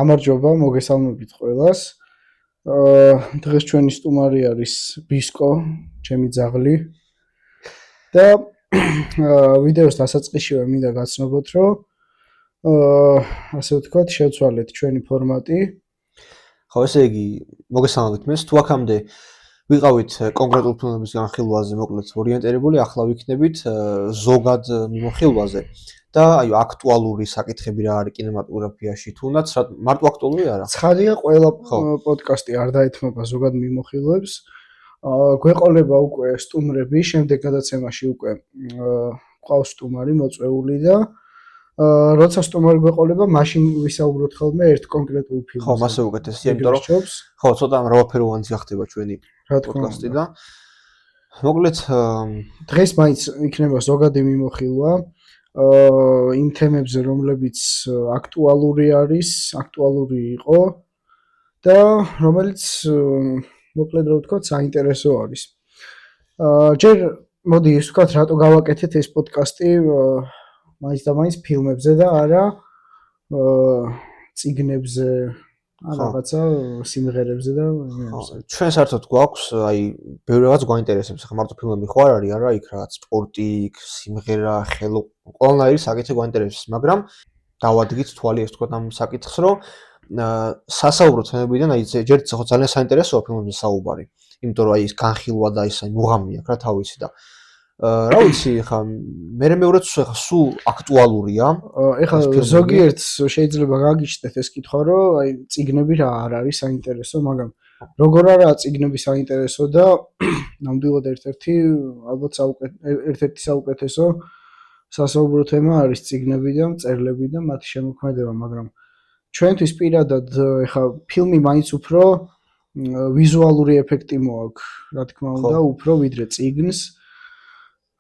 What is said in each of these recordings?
გამარჯობა, მოგესალმებით ყველას. დღეს ჩვენი სტუმარი არის ბისკო, ჩემი ძაღლი. და ვიდეოს დასაწყისშივე მინდა გაცნობოთ, რომ ასე ვთქვათ, შევცვალეთ ჩვენი ფორმატი. ხო, ესე იგი, მოგესალმებით მეს, თუ აქამდე ვიყავით კონკრეტულ ფილმების განხილვაზე, მოკლედ ორიენტირებული, ახლა ვიქნებით ზოგად მიმოხილვაზე. და აი აქტუალური საკითხები რა არის კინემატოგრაფიაში, თუნდაც მარტო აქტუალური არა. ცხადია, ყველა პოდკასტი არ დაეთმობა ზოგად მიმოხილვებს. გვეყოლება უკვე სტუმრები, შემდეგ გადაცემაში უკვე ყავს სტუმარი მოწვეული და როცა სტუმარი გვეყოლება, მაშინ ვისაუბროთ ხოლმე ერთ კონკრეტულ ფილმზე. ხო, მასე უკეთესია, იმიტომ რომ ხო, ცოტა მრავალფეროვანი გახდება ჩვენი პოდკასტი და მოკლედ დღეს მაინც იქნება ზოგადი მიმოხილვა. იმ თემებზე, რომლებიც აქტუალური იყო და რომელიც მოკლედ რა ვთქვათ, საინტერესო არის. ჯერ მოდი ის ვთქვათ, რატო გავაკეთეთ ეს პოდკასტი მაინც და მაინც ფილმებზე და არა წიგნებზე, რაღაცა სიმღერებზე და იმებზე. ჩვენ საერთოდ გვაქვს, აი, ბევრი რაღაც გვაინტერესებს, ხა მარტო ფილმები ხო არ არის, არა, იქ რაღაც სპორტი, ხმიღერა, ხელო, ყველანაირი საკითხი გვაინტერესებს, მაგრამ დავადგით თვალი ეს ვთქვათ ამ საკითხს, რომ სასაუბრო თემებიდან აი ჯერ ხო ძალიან საინტერესოა ფილმებზე საუბარი, იმიტომ რომ აი ეს განხილვა და ის აი მუღამი აქვს რა თავისი და რა ვიცი, ხა მე მეორეც ხა სულ აქტუალურია. ეხლა ზოგიერთს შეიძლება გაგიჩნდეთ ეს კითხვა, რომ აი წიგნები რა არ არის საინტერესო, მაგრამ როგორ არაა წიგნები საინტერესო და ნამდვილად ერთ-ერთი საუკეთესო სასაუბრო თემა არის წიგნები და მწერლები და მათი შემოქმედება, მაგრამ ჩვენთვის პირადად ეხლა ფილმი მაინც უფრო ვიზუალური ეფექტი მოაქვს, რა თქმა უნდა, უფრო ვიდრე წიგნს.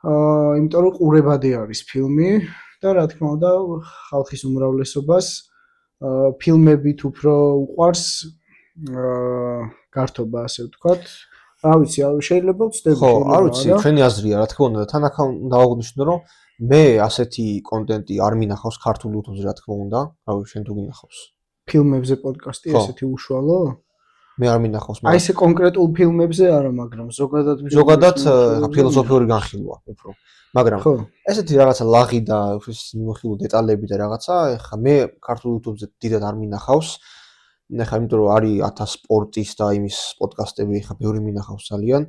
იმიტომ რომ ყურებადი არის ფილმი და რა თქმა უნდა ხალხის უმრავლესობას ფილმებით უფრო უყვარს გართობა, ასე ვთქვათ. რა ვიცი, შეიძლება ვწდები. ხო, არ ვიცი, ჩვენი აზრია, რა თქმა უნდა, და თან ახლა უნდა აღვნიშნო, რომ მე ასეთი კონტენტი არ მინახავს ქართულ YouTube-ზე, რა თქმა უნდა. რა ვიცი, შენ თუ გინახავს? ფილმებზე პოდკასტი ესეთი უშუალო? მე არ მინახავს, მაგრამ აი ესე კონკრეტულ ფილმებზე არა, მაგრამ ზოგადად ფილოსოფიური განხილვა, უფრო. მაგრამ ესეთი რაღაცა ლაღი და მიმოხილვა დეტალები და რაღაცა, ეხა მე ქართულ YouTube-ზე დიდად არ მინახავს. ეხა იმიტომ რომ არის 1000 სპორტის და იმის პოდკასტები, ეხა ბევრი მინახავს ძალიან.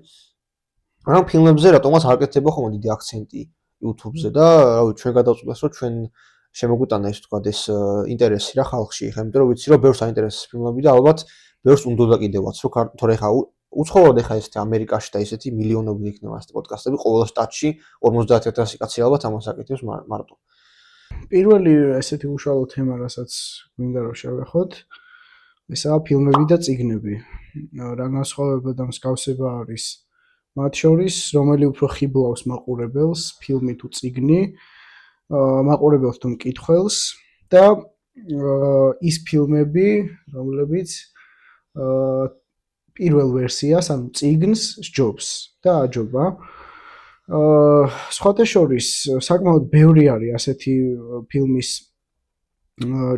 მაგრამ ფილმებზე რატომაც არ კეთდება ხოლმე დიდი აქცენტი YouTube-ზე და რა ვიცი, ჩვენ გადავწყვეტეს, რომ ჩვენ შემოგვიტანა ეს თქვა ეს ინტერესი რა ხალხში, ეხა იმიტომ რომ ვიცი რომ ბევრს აინტერესებს ფილმები და ალბათ ბევრს უნდა კიდევაც, რომ თორე ხა უცხოურად ეხა ესეთი ამერიკაში და ესეთი მილიონობით იქნება ესეთი პოდკასტები ყოველ შტატში 50000 კაცი ალბათ ამას აკეთებს მარტო. პირველი ესეთი უშუალო თემა, რასაც მინდა რომ შევეხოთ, ესაა ფილმები და წიგნები. რა განსხვავება და მსგავსება არის მათ შორის, რომელი უფრო ხიბლავს მაყურებელს, ფილმი თუ წიგნი, მაყურებელს თუ მკითხველს და ის ფილმები, რომლებიც პირველ ვერსიას, ანუ წიგნს სჯობს და აჯობა. სხვათა შორის, საკმაოდ ბევრი არის ასეთი ფილმის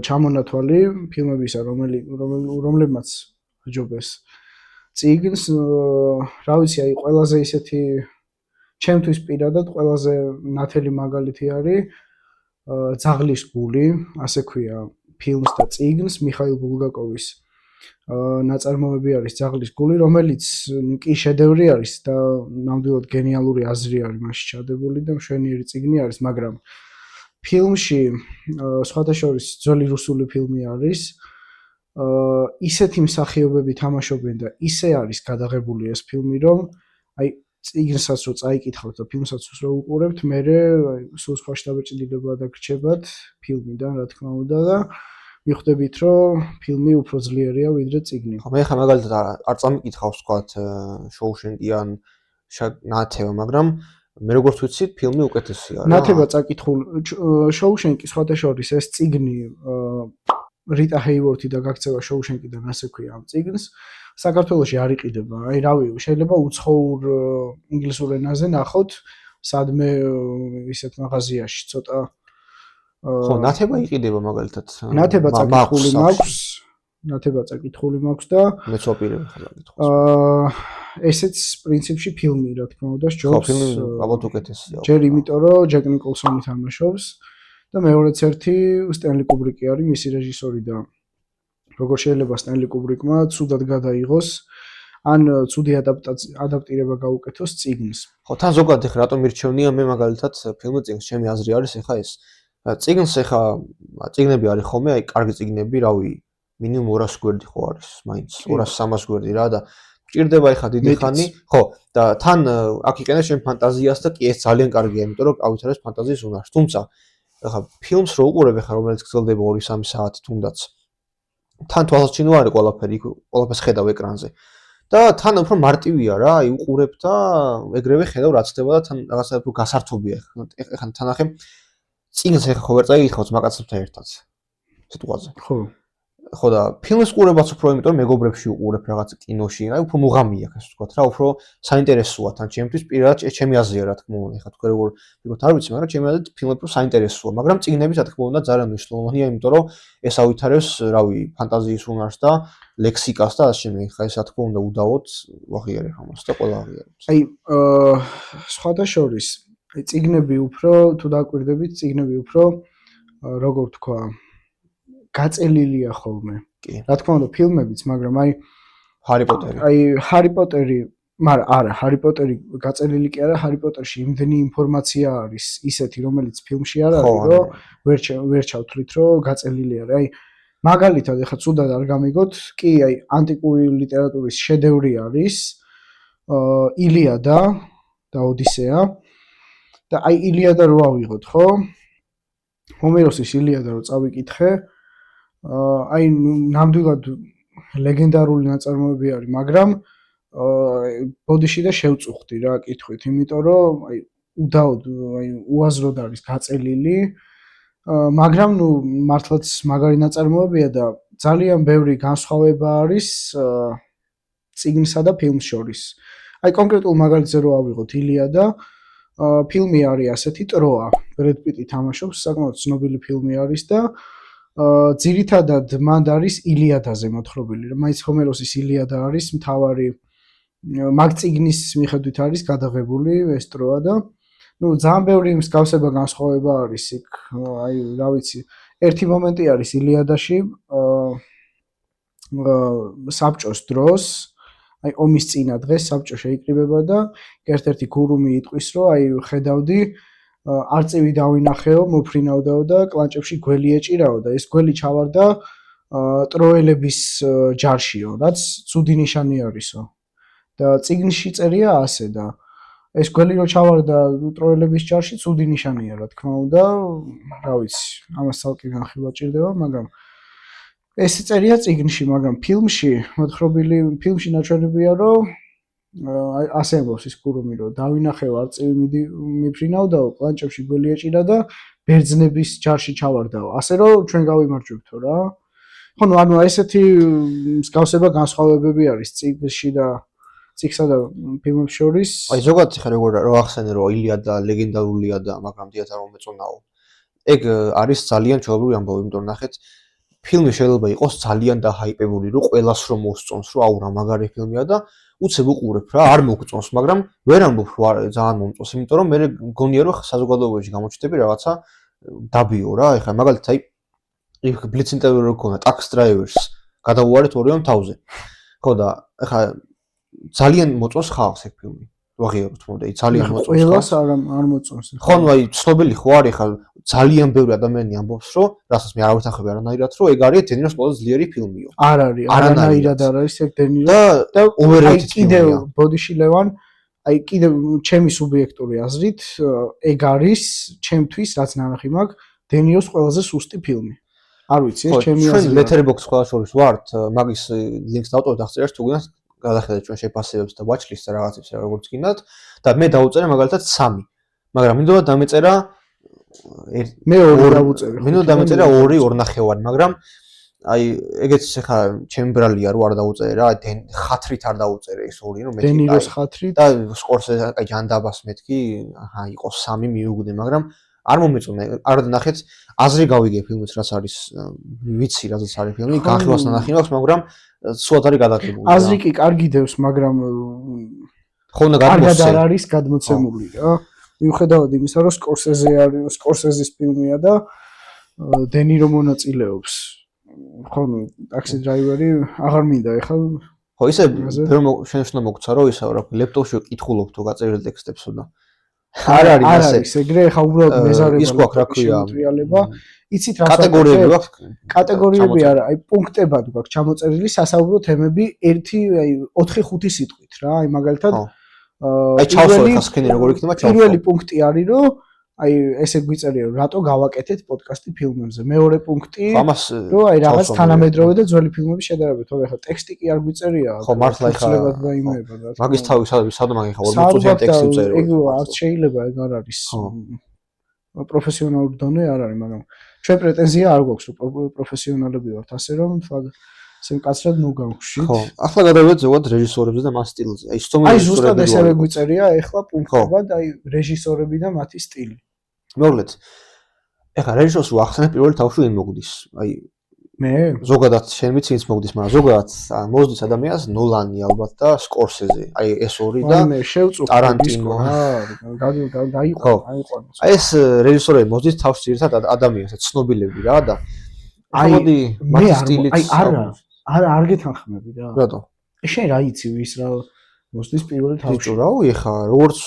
ჩამონათვალი, ფილმებისა, რომლებმაც აჯობეს წიგნს. რა ვიცი, აი ყველაზე ისეთი ჩემთვის პირადად ყველაზე ნათელი მაგალითი არის ძაღლის გული, ასე ქვია ფილმს და წიგნს, მიხაილ ბულგაკოვის ნაწარმოები არის ძაღლის გული, რომელიც კი შედევრი არის და ნამდვილად გენიალური აზრი არის მასში ჩადებული და მშვენიერი წიგნი არის, მაგრამ ფილმში სხვათა შორის ძველი რუსული ფილმი არის. ისეთი მსახიობები თამაშობენ და ისე არის გადაღებული ეს ფილმი, რომ აი წიგნსაც რო წაიკითხავთ და ფილმსაც რო უყურებთ, მერე სულ სხვა შთაბეჭდილება დაგრჩებათ ფილმიდან, რა თქმა უნდა და მიხვდებით, რომ ფილმი უფრო ძლიერია ვიდრე წიგნი. ხო, მე ხა მაგალითად არ წამიკითხავს ვთქვათ შოუშენკი ან ნათება, მაგრამ მე როგორც ვიცით, ფილმი უკეთესია რა. ნათება წაკითხულ შოუშენკი სხვათა შორის ეს წიგნი რიტა ჰეივორთი და გაქცევა შოუშენკიდან ასე ქვია ამ წიგნს. საქართველოში არ იყიდება. აი რავი, შეიძლება უცხოურ ინგლისურ ენაზე ნახოთ სადმე ისეთ მაღაზიაში ცოტა ხო, ნათება იყიდება მაგალითად. ნათება წაკითხული მაქვს, ნათება წაკითხული მაქვს და მეც ვაპირებ ხალხ კითხავს. ესეც პრინციპში ფილმი, რა თქმა უნდა, ჯობს. ხო, ფილმი ალბათ უკეთესია. ჯერ იმიტომ, რომ ჯეკ ნიკოლსონი თამაშობს და მეორეც ერთი სტენლი კუბრიკი არის მისი რეჟისორი და როგორ შეიძლება სტენლი კუბრიკმა ცუდად გადაიღოს ან ცუდი ადაპტირება გაუკეთოს წიგნს. ხო, თან ზოგადად ეხლა რატომ მირჩევნია მე მაგალითად ფილმი წიგნს, ჩემი აზრი არის ეხლა ეს. წიგნს ეხლა წიგნები არის ხოლმე, აი კარგი წიგნები, რავი, მინიმუმ 200 გვერდი ხო არის, მაინც 200-300 გვერდი რა და ჭირდება ეხლა დიდი ხანი, ხო, და თან აქ იყენებს შენ ფანტაზიას და კი ეს ძალიან კარგია, იმიტომ რომ ავითარებს ფანტაზიის უნარს. თუმცა ეხლა ფილმს რო უყურებ ეხლა რომელიც გრძელდება 2-3 საათი თუნდაც თან თვალსაჩინო არის ყველაფერი, ყველაფერს ხედავ ეკრანზე. და თან უფრო მარტივია რა, აი უყურებ და ეგრევე ხედავ რაც ხდება და თან რაღაცა უფრო გასართობია. ეხლა თან ახე წიგნს ეხლა ხო ვერ წაიგიხავთ მაგაცებთან ერთად. სიტყვაზე. ხო. ხო და ფილმს ყურებაც უფრო იმიტომ რომ მეგობრებში უყურებ რაღაც კინოში, აი უფრო მუღამია ასე ვთქვათ რა, უფრო საინტერესოა თან ჩემთვის პირადად ჩემი აზრია რა თქმა უნდა, ეხლა თქვენ როგორ ვიგოთ არ ვიცი, მაგრამ ჩემი აზრით ფილმი უფრო საინტერესოა, მაგრამ წიგნები რა თქმა უნდა ძალიან მნიშვნელოვანია, იმიტომ რომ ეს ავითარებს, რავი, ფანტაზიის უნარს და ლექსიკას და ასე შემდეგ, ხა ეს რა თქმა უნდა უდავოდ ვაღიარებ ამას და ყველა აღიარებს. აი, სხვადასხვის, აი წიგნები უფრო თუ დაკვირდებით, წიგნები უფრო როგორ ვთქვა გაწელილია ხოლმე. კი. რა თქმა უნდა, ფილმებიც, მაგრამ აი ჰარი პოტერი. აი ჰარი პოტერი, მაგრამ არა, ჰარი პოტერი გაწელილი კი არა, ჰარი პოტერში იმდენი ინფორმაცია არის ისეთი, რომელიც ფილმში არ არის, რომ ვერ ჩავთვლით, რომ გაწელილი არის. აი მაგალითად, ეხლა ცუდად არ გამიგოთ, კი, აი ანტიკური ლიტერატურის შედევრი არის ილია და ოდისეა. და აი ილიადა რო ავიღოთ, ხო? ჰომეროსის ილიადა რო წავიკითხე, აი ნამდვილად ლეგენდარული ნაწარმოები არის, მაგრამ ბოდიში და შევწუხდი რა კითხვით, იმიტომ რომ აი უდაოდ აი უაზროდ არის გაწელილი, მაგრამ ნუ მართლაც მაგარი ნაწარმოებია და ძალიან ბევრი განსხვავება არის წიგნსა და ფილმს შორის. აი კონკრეტულ მაგალითზე რო ავიღოთ ილიადა, ფილმი არის ასეთი ტროა, ბრედ პიტი თამაშობს, საკმაოდ ცნობილი ფილმი არის და ძირითადად მანდ არის ილიადაზე მოთხრობილი, მაინც ჰომეროსის ილიადა არის მთავარი მაგ წიგნის მიხედვით არის გადაღებული ეს ტროა და ნუ ძალიან ბევრი მსგავსება განსხვავება არის იქ, აი რა ვიცი, ერთი მომენტი არის ილიადაში საბჭოს დროს, აი ომის წინა დღეს საბჭო შეიკრიბება და ერთ-ერთი გურუმი იტყვის, რომ აი ხედავდი არწივი დავინახეო, მოფრინავდაო და კლანჭებში გველი ეჭირაო და ეს გველი ჩავარდა ტროელების ჯარშიო, რაც ცუდი ნიშანი არისო. და წიგნში წერია ასე და ეს გველი რო ჩავარდა ტროელების ჯარში, ცუდი ნიშანია, რა თქმა უნდა, რა ვიცი, ამას ცალკე განხილვა ჭირდება, მაგრამ ეს წერია წიგნში, მაგრამ ფილმში მოთხრობილი, ფილმში ნაჩვენებია, რომ ასე ამბობს ის გურუმი, რომ დავინახეო არწივი მიფრინავდაო, კლანჭებში გველი ეჭირა და ბერძნების ჯარში ჩავარდაო. ასე რომ ჩვენ გავიმარჯვებთო რა. ხო, ნუ ანუ ესეთი მსგავსება განსხვავებები არის წიგნში და წიგსა და ფილმებს შორის. აი ზოგადად ხა როგორ რა ახსენე რომ ილიადა ლეგენდარულია და მაგრამ დიდად არ მომეწონაო. ეგ არის ძალიან ჩვეულებრივი ამბავი, იმიტომ რომ ნახეთ ფილმი შეიძლება იყოს ძალიან დაჰაიპებული, რომ ყველას რომ მოსწონს, რომ აუ რა მაგარი ფილმია და უცებ უყურებ რა, არ მოგწონს, მაგრამ ვერ ამბობ რომ ძალიან მომწონს, იმიტომ რომ მე მგონია რომ საზოგადოებაში გამოჩნდები რაღაცა დაბიო რა, ეხლა მაგალითად აი იქ ბლიც ინტერვიუ რო ქონა ტაქსი დრაივერს გადავუარეთ 2.000-ზე. ხო და ეხლა ძალიან მოწონს ხალხს ეგ ფილმი. ვაღიაროთ მომდა, ძალიან მოწონს. ყველას არ მოწონს. ხო, ნუ აი ცნობილი ხო არის ხა ძალიან ბევრი ადამიანი ამბობს, რომ რასაც მე არ ვეთანხმები არანაირად, რომ ეგ არის დენიროს ყველაზე ძლიერი ფილმიო. არ არის, არანაირად არ არის ეგ დენირო და overrated კიდევ ბოდიში ლევან, აი კიდევ ჩემი სუბიექტური აზრით, ეგ არის ჩემთვის, რაც ნანახი მაქვს, დენიროს ყველაზე სუსტი ფილმი. არ ვიცი, ეს ჩემი აზრია. ჩვენ Letterboxd ყველა შორის ვართ, მაგის ლინკს დავტოვეთ აღწერაში, თუ გინდათ გადახედეთ ჩვენ შეფასებებს და watchlist-ს რაღაცებს როგორც გინდათ და მე დავუწერე მაგალითად 3. მაგრამ მინდოდა დამეწერა მე 2 დავუწერე. მინდოდა დამეწერა 2.5, მაგრამ აი ეგეც ხა ჩემი ბრალია რომ არ დავუწერე რა, ხათრით არ დავუწერე ეს 2, რომ მე დენიროს ხათრით და სკორსე აი ჯანდაბას მეთქი, აჰა იყო 3 მიუგდე, მაგრამ არ მომეწონა, არ ნახეთ, აზრი გავიგე ფილმის, რაც არის, ვიცი, რაც არის ფილმი, განხილვას ნახი მაქვს, მაგრამ სულად არის გადაღებული. აზრი კი კარგი დევს, მაგრამ ხო უნდა კარგად არ არის გადმოცემული რა. მიუხედავად იმისა, რომ სკორსეზის ფილმია და დენირო მონაწილეობს. ხო, ტაქსი დრაივერი აღარ მინდა ეხლა. ხო, ისე შენშნა მოგცა, რომ ისა რა ლეპტოპში კითხულობ თუ გაწერილ ტექსტებსო და არ არის ასე ეგრე ხა უბრალოდ მეზარება ის გვაქვს რა ქვია იცით რა კატეგორიები გვაქვს კატეგორიები არა აი პუნქტებად გვაქვს ჩამოწერილი სასაუბრო თემები 1-4-5 სიტყვით რა აი მაგალითად აი ჩავსვე ხა სქენი როგორ იქნება ჩავსვე პირველი პუნქტი არის რომ აი ესე გვიწერია რომ რატო გავაკეთეთ პოდკასტი ფილმებზე მეორე პუნქტი რომ აი რაღაც თანამედროვე და ძველი ფილმების შედარება თორე ხა ტექსტი კი არ გვიწერია ხო მართლა ხა მაგის თავი სადმაგ ხა 40-იან ტექსტი უწერია ეგ არ შეიძლება ეგ არ არის პროფესიონალური დონე არ არის მაგრამ ჩვენ პრეტენზია არ გვაქვს რომ პროფესიონალები ვართ ასე რომ ისე მკაცრად ნუ გავხშით ხო ახლა გადავიდეთ ზოგადად რეჟისორებზე და მას სტილზე აი ზუსტად ესევე გვიწერია ეხლა პუნქტებად აი რეჟისორები და მათი სტილი მოგლეთ ეხლა რეჟისორს რო ახსენებ პირველი თავში ვინ მოგდის აი მე ზოგადად შენ ვიცი ვინც მოგდის მაგრამ ზოგადად მozდის ადამიანს ნოლანი ალბათ და სკორსეზე აი ეს ორი და ტარანტინო დაიყვანო აი ეს რეჟისორები მozდის თავში ერთად ადამიანს ცნობილები რა და აი მე არ გეთანხმები რა რატო შენ რა იცი ვის რა მოსდის პირველი თავში ბიჭო რა ვიხა როგორც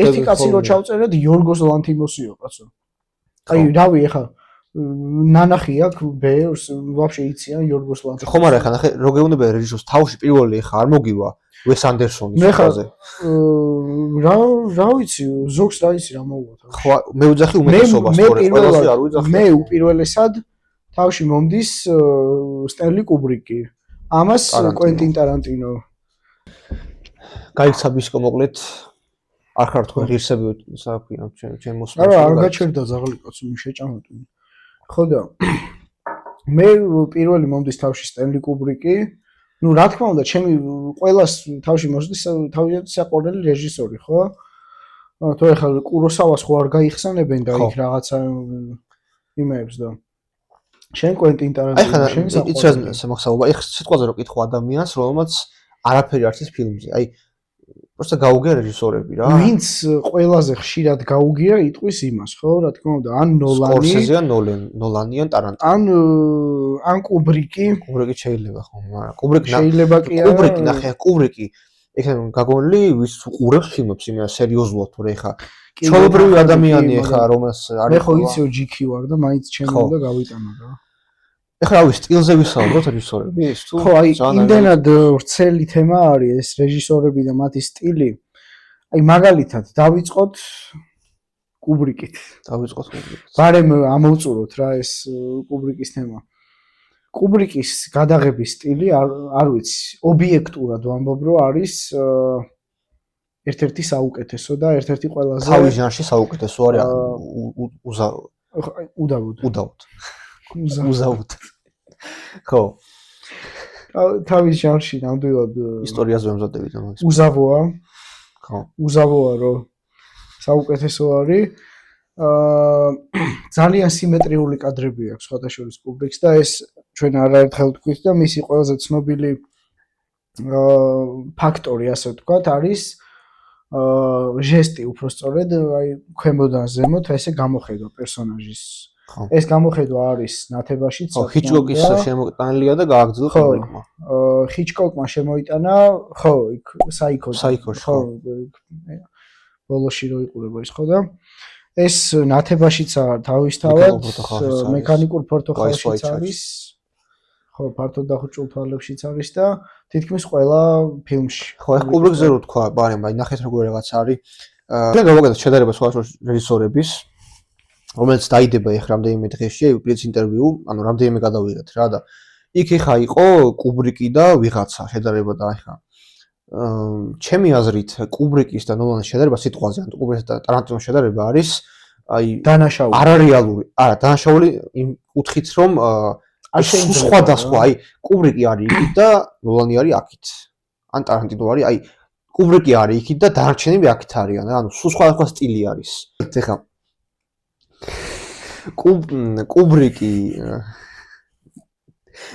ერთი კაცი რო ჩავწერეთ იორგოს ლანთიმოსიო კაცო აი რავი ეხა ნანახი აქვს ბერს ვაფშე იციან იორგოს ლანთიმოსი ხო მაგრამ ეხა ნახე რო გეუბნება რეჟისორს თავში პირველი ეხა არ მოგივა ვეს ანდერსონის ხაზე რა ვიცი ზოგს რა იცი რა მოვუოთ ხო მე ვუძახი უმეტესობას თორე ყველაზე არ ვუძახი მე უპირველესად თავში მომდის სტენლი კუბრიკი ამას კვენტინ ტარანტინო გაიქცა ბისკო მოკლედ არ ხარ თქვენ ღირსები საქვია ჩემ მოსმენში არა არ გაჩერდა ზაღლი კაცო შეჭამოთ ხო და მე პირველი მომდის თავში სტენლი კუბრიკი ну რა თქმა უნდა ჩემი ყველას თავში მოსდის თავიანთი საყვარელი რეჟისორი ხო თუ ეხლა კუროსავას ხო არ გაიხსენებენ და იქ რაღაცა იმეებს და შენ კვენტინ ტარანტინო შენ საყვარელი იცი მაგსაუბა ეხ სიტყვაზე რო კითხო ადამიანს რომელმაც არაფერი არ ის ფილმზე აი просто გაუგია რეჟისორები რა ვინც ყველაზე ხშირად გაუგია იტყვის იმას ხო რა თქმა უნდა ან ნოლანი სკორსეზე ან ნოლანი ან ტარანტინო ან კუბრიკი შეიძლება ხო მაგრამ კუბრიკი შეიძლება კი არა კუბრიკი ნახე კუბრიკი ეხლა გაგონილი ვის უყურებს ფილმებს იმეა სერიოზულად თორე ეხა ჩაუბრევი ადამიანი ეხა რომელს არის მე ხო იცი ჯიქი ვარ და მაინც ჩემი უნდა გავიტანო რა ეხლა რავი სტილზე ვისაუბროთ რეჟისორები ის თუ ხო აი იმდენად ვრცელი თემა არის ეს რეჟისორები და მათი სტილი აი მაგალითად დავიწყოთ კუბრიკით ბარემ ამოვწუროთ რა ეს კუბრიკის თემა კუბრიკის გადაღების სტილი არ ვიცი ობიექტურად ვამბობ რომ არის ერთ-ერთი საუკეთესო და ერთ-ერთი ყველაზე თავის ჟანრში საუკეთესო არის უზაუდ ხო თავის ჟანრში ნამდვილად ისტორიაზე ვემზადებით ამას უზავოა ხო უზავოა რომ საუკეთესო არის ძალიან სიმეტრიული კადრები აქვს სხვადასხვა კუბრიკს და ეს ჩვენ არაერთხელ ვთქვით და მისი ყველაზე ცნობილი ფაქტორი ასე ვთქვათ არის ჟესტი უბრალოდ აი ქვემოდან ზემოთ ესე გამოხედვა პერსონაჟის ეს გამოხედვა არის ნათებაშიც ხო ჰიჩკოკის შემოტანილია და გააგრძელა კუბრიკმა ჰიჩკოკმა შემოიტანა ხო იქ საიქოში ხო ბოლოში რო იყურება ის ხო და ეს ნათებაშიც არის თავისთავად მექანიკურ ფორტოხალშიც არის ხო ფართოდ დახუჭულ თვალებშიც არის და თითქმის ყველა ფილმში ხო ეს კუბრიკზე რო თქვა ბარემ აი ნახეთ როგორ რაღაც არის ჩვენ გავაკეთეთ შედარება სხვა რეჟისორების რომელიც დაიდება ეხლა რამდენიმე დღეში აი უპირიც ინტერვიუ ანუ რამდენიმე გადავიღეთ რა და იქ ეხა იყო კუბრიკი და ვიღაცა შედარება და ეხა ჩემი აზრით კუბრიკის და ნოლანის შედარება სიტყვაზე ან კუბრიკის და ტარანტინოს შედარება არის აი დანაშაული არარეალური არა დანაშაული იმ კუთხით რომ სხვადასხვა აი კუბრიკი არის იქით და ნოლანი არის აქით ან ტარანტინო არის აი კუბრიკი არის იქით და დარჩენები აქით არიან ანუ სხვადასხვა სტილი არის ეხა კუბრიკი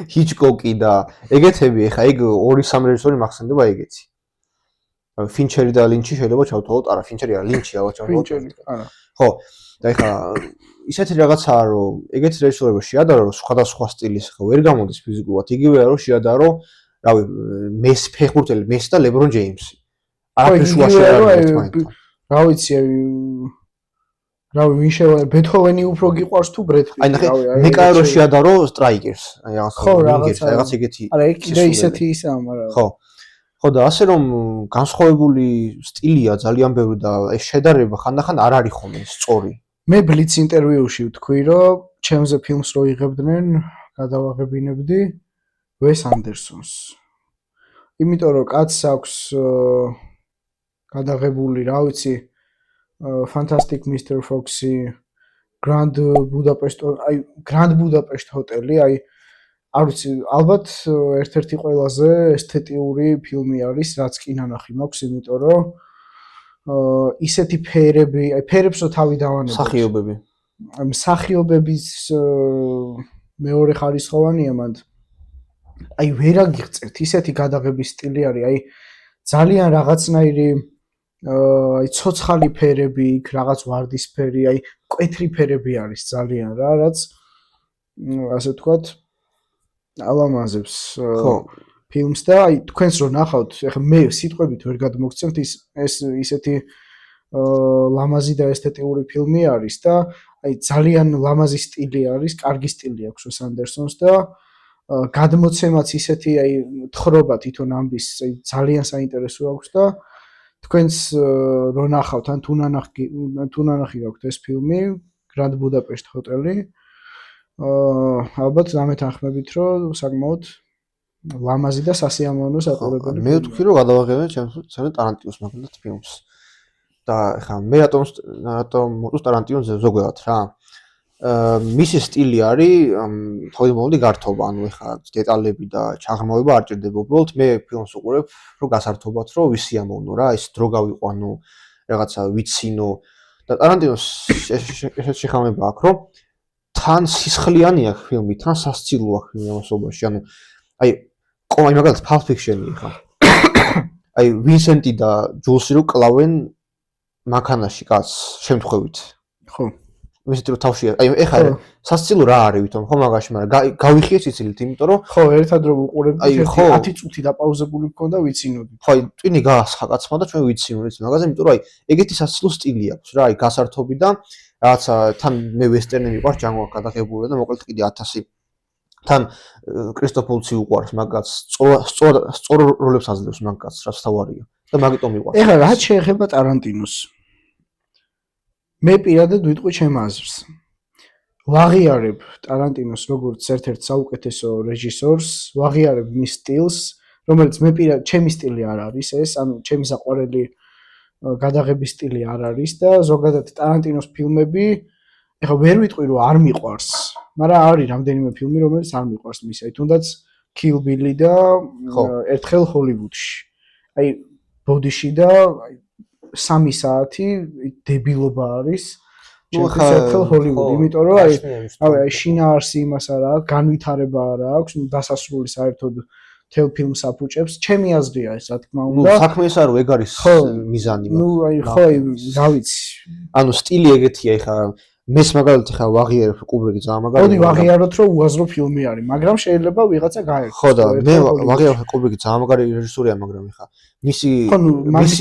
ჰიჩკოკი და ეგეთები ხა ეგ 2-3 რეჟისორი მახსენდება ეგეთი. ფინჩერი და ლინჩი შეიძლება ჩავთვალოთ, არა ფინჩერი არა, ლინჩი ალბათ ჩავთვალოთ. ფინჩერი, არა. ხო, და ხა ისეთი რაღაცაა, რომ ეგეთი რეჟისორები შეადარო, რომ სხვადასხვა სტილის ხო ვერ გამოდის ფიზიკურად, იგივეა რომ შეადარო, რავი, მეს ფეხბურთელი, მესი და ლებრონ ჯეიმსი. არაფერს შუაში არ არის ერთმანეთთან. რა ვიცი, რავი, ვინ შევა ბეთჰოვენი უფრო გიყვარს თუ ბრედ პიტი, რავი, მე კაირო შეადარო სტრაიკერს, აი რაღაც ეგეთი. არა, ეგ კიდე ისეთი ისაა, მაგრამ ხო. ხო და ასე რომ განსხვავებული სტილია ძალიან ბევრი და ეს შედარება ხანდახან არ არის ხოლმე სწორი. მე ბლიც ინტერვიუში ვთქვი, რომ ჩემზე ფილმს რო იღებდნენ, გადავაღებინებდი ვეს ანდერსონს. იმიტომ რომ კაცს აქვს გადაღებული, რა ვიცი, Fantastic Mr. Foxy, Grand Budapest ჰოტელი, აი არ ვიცი, ალბათ ერთ-ერთი ყველაზე ესთეტიური ფილმი არის, რაც კი ნანახი მაქვს, იმიტომ რომ ისეთი ფერები, აი ფერებსო თავი დავანებოთ. სახიობები. მსახიობების მეორე ხარისხოვანია მანდ. აი ვერ აგიღწევთ, ისეთი გადაღების სტილი არის, აი ძალიან რაღაცნაირი აი ცოცხალი ფერები, იქ რაღაც ვარდისფერი, აი მკვეთრი ფერები არის ძალიან რა, რაც ასე ვთქვათ ალამაზებს ფილმს და აი თქვენს რო ნახავთ, ეხლა მე სიტყვებით ვერ გადმოგცემთ ეს ისეთი ლამაზი და ესთეტიური ფილმი არის და აი ძალიან ლამაზი სტილი არის, კარგი სტილი აქვს ოს ანდერსონს და გადმოცემაც ისეთი აი თხრობა თვითონ ამბის ძალიან საინტერესო აქვს და თქვენს რო ნახავთ ან თუ ნანახი გაქვთ ეს ფილმი Grand Budapest ჰოტელი ალბათ დამეთანხმებით რომ საკმაოდ ლამაზი და სასიამოვნო საყურებელი მე ვთქვი რომ გადავაღებენ ჩემს ტარანტინოს მაგალითად ფილმს და ხა მე რატომ მოწონს ტარანტინოს ზოგადად რა მისი სტილი არის თავდაპირველი გართობა ანუ ხა დეტალები და ჩაღრმავება არ ჭირდება უბრალოდ მე ფილმს უყურებ რომ გასართობად რომ ვისიამოვნო რა ეს დრო გავიყვანო რაღაცა ვიცინო და ტარანტინოს ესეთ შეხამება აქვს რომ თან სისხლიანი აქვს ფილმი თან სასცილო აქვს ფილმი ამასობაში ანუ აი აი მაგალითად Pulp Fiction-ი ხა აი ვინსენტი და ჯულსი რო კლავენ მანქანაში კაც შემთხვევით ხო ვიზიტი რო თავში აი ეხლა სასცილო რა არის ვითომ ხო მაგაში მაგრამ გავიხიეთ იცილით იმიტომ რომ ხო ერთად რომ უყურებდით 10 წუთი დაპაუზებული მქონდა ვიცინოდით ხო აი ტვინი გაასხა კაცმა და ჩვენ ვიცინოდით მაგაზე იმიტომ რომ აი ეგეთი სასცილო სტილი აქვს რა აი გასართობი და რაღაცა თან მე ვესტერნი მიყვარს ჯანგო გადაღებული და მოკლედ კიდე 1000 თან კრისტოფოლცი უყვარს მაგაც სწორ როლებს აძლევს მაგაც რაც თავარია და მაგიტომ მიყვარს ეხლა რაც შეეხება ტარანტინოს მე პირადად ვიტყვი ჩემ აზრს ვაღიარებ ტარანტინოს როგორც ერთ-ერთ საუკეთესო რეჟისორს ვაღიარებ მის სტილს რომელიც მე პირადად ჩემი სტილი არ არის ეს ანუ ჩემი საყვარელი გადაღების სტილი არ არის და ზოგადად ტარანტინოს ფილმები ეხლა ვერ ვიტყვი რომ არ მიყვარს მაგრამ არის რამდენიმე ფილმი რომელიც არ მიყვარს მის აი თუნდაც Kill Bill და ერთხელ ჰოლივუდში აი ბოდიში და 3 საათი დებილობა არის ჩემთვის ერთხელ ჰოლივუდი იმიტომ რომ აი შინაარსი იმას არა აქვს განვითარება არა აქვს დასასრული საერთოდ თელ ფილმს აფუჭებს ჩემი აზრია ეს რა თქმა უნდა ნუ საქმე ეს არის ეგ არის მიზანი ნუ აი ხო რა ვიცი ანუ სტილი ეგეთია ეხა მეს მაგალითად ხა ვაღიარებ კუბრიკი ძალიან მაგალითად მოდი ვაღიაროთ რომ უაზრო ფილმი არის მაგრამ შეიძლება ვიღაცა გაერთოს ხო და მე ვაღიარებ კუბრიკი ძალიან მაგარი რეჟისორია მაგრამ ეხა მისი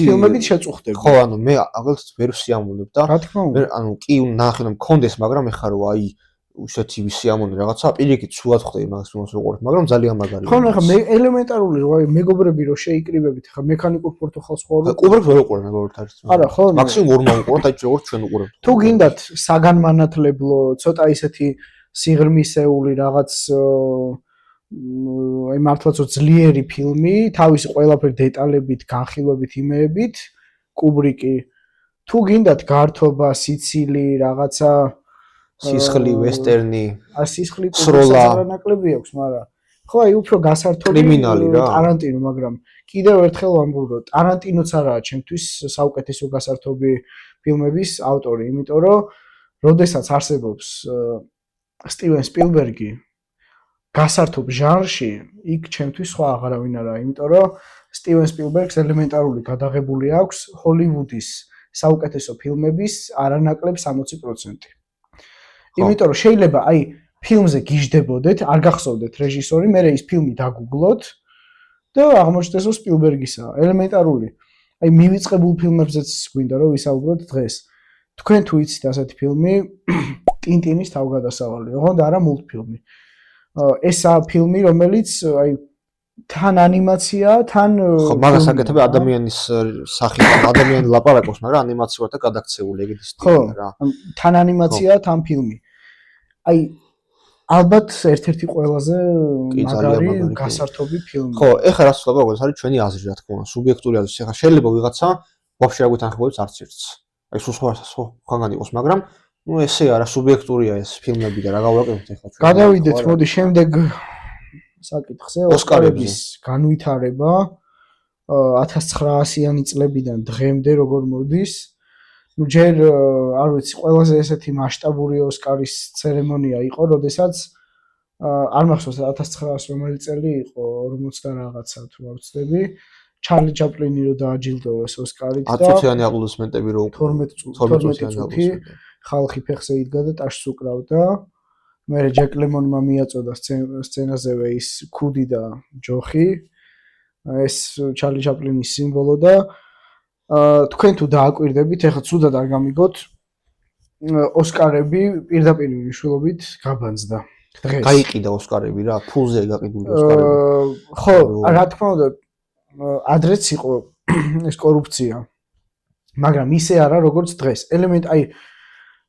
ფილმებით შეწუხდები ხო ანუ მე მაგალითად ვერ ვსიამოვნებ და რა თქმა უნდა ანუ კი ნახე და მქონდეს მაგრამ ეხა რომ აი უშეთი ვისიამოვნე რაღაცა პირიქით სულად ხვდები მაგას ფილმს ვიყურებ მაგრამ ძალიან მაგარია ხო ეხა მე ელემენტარული აი მეგობრები რო შეიკრიბებით ეხა მექანიკურ პორტოხალს ხო კუბრიკს ვერ უყურებ მეგობრებთან ერთად არა ხო მაქსიმუმ ორმა უყურებთ აი როგორც ჩვენ უყურებთ თუ გინდათ საგანმანათლებლო ცოტა ისეთი სიღრმისეული რაღაც აი მართლაც ძლიერი ფილმი თავისი ყველაფერი დეტალებით განხილვებით იმეებით კუბრიკი თუ გინდათ გართობა სიცილი რაღაცა სისხლი ვესტერნი სისხლი არანაკლები აქვს მაგრამ ხო აი უფრო გასართობი კრიმინალი რა ტარანტინო მაგრამ კიდევ ერთხელ ვამბობ რომ ტარანტინოც არაა ჩემთვის საუკეთესო გასართობი ფილმების ავტორი იმიტომ რომ როდესაც არსებობს სტივენ სპილბერგი გასართობ ჟანრში, იქ ჩემთვის სხვა აღარავინ არაა, იმიტომ რომ სტივენ სპილბერგს ელემენტარული გადაღებული აქვს ჰოლივუდის საუკეთესო ფილმების არანაკლებ 60%. იმიტომ რომ შეიძლება აი ფილმზე გიждდებოდეთ, არ გახსოვდეთ რეჟისორი, მერე ის ფილმი დაგუგლოთ და აღმოჩნდეს რომ სპილბერგისაა, ელემენტარული. აი მივიწყებულ ფილმებზეც გვინდა რომ ვისაუბროთ დღეს. თქვენ თუ იცით ასეთი ფილმი, ტინტინის თავგადასავალი, ოღონდ არა მულტფილმი. ესაა ფილმი, რომელიც აი თან ანიმაცია, თან ხო, მაგას აკეთებ ადამიანის სახით, ადამიანი ლაპარაკობს, მაგრამ ანიმაციურად და გადაქცეული ეგეთი სტილი რა. ხო, თან ანიმაცია, თან ფილმი. აი ალბათ ერთ-ერთი ყველაზე მაგარი გასართობი ფილმი. ხო, ეხლა რაც ვთქვა, როგორც არის ჩვენი აზრი, რა თქმა უნდა, სუბიექტური აზრი. ეხლა შეიძლება ვიღაცა ვაფშე არ გვეთანხმებოდეს არც ერთს. აი სულ სხვაგან იყოს, მაგრამ ну ესე არა სუბიექტურია ეს ფილმები და რა გავაკეთებთ ეხლა ჩვენ. გადავიდეთ, მოდი შემდეგ საკითხზე, ოსკარების განვითარება 1900-იანი წლებიდან დღემდე როგორ მოდის. ну ჯერ არ ვიცი, ყველაზე ესეთი მასშტაბური ოსკარის ცერემონია იყო, როდესაც არ მახსოვს 1900 რომელი წელი იყო, 40 და რაღაცა თუ არ ვცდები, ჩარლი ჩაპლინი რო დააჯილდოვეს ოსკარით და 10 წუთიანი აპლოდისმენტები რო 12 წუთი ხალხი ფეხზე იდგა და ტაშს უკრავდა. მერე ჯეკ ლემონმა მიაწოდა სცენაზევე ის ქუდი და ჯოხი. ეს ჩარლი ჩაპლინის სიმბოლო და თქვენ თუ დააკვირდებით, ეხლა ცუდად არ გამიგოთ, ოსკარები პირდაპირ მნიშვნელობით გაბანძდა. დღეს გაიყიდა ოსკარები რა, ფულზე გაყიდული ოსკარები. ხო, რა თქმა უნდა, ადრეც იყო ეს კორუფცია. მაგრამ ისე არა, როგორც დღეს. ელემენტ აი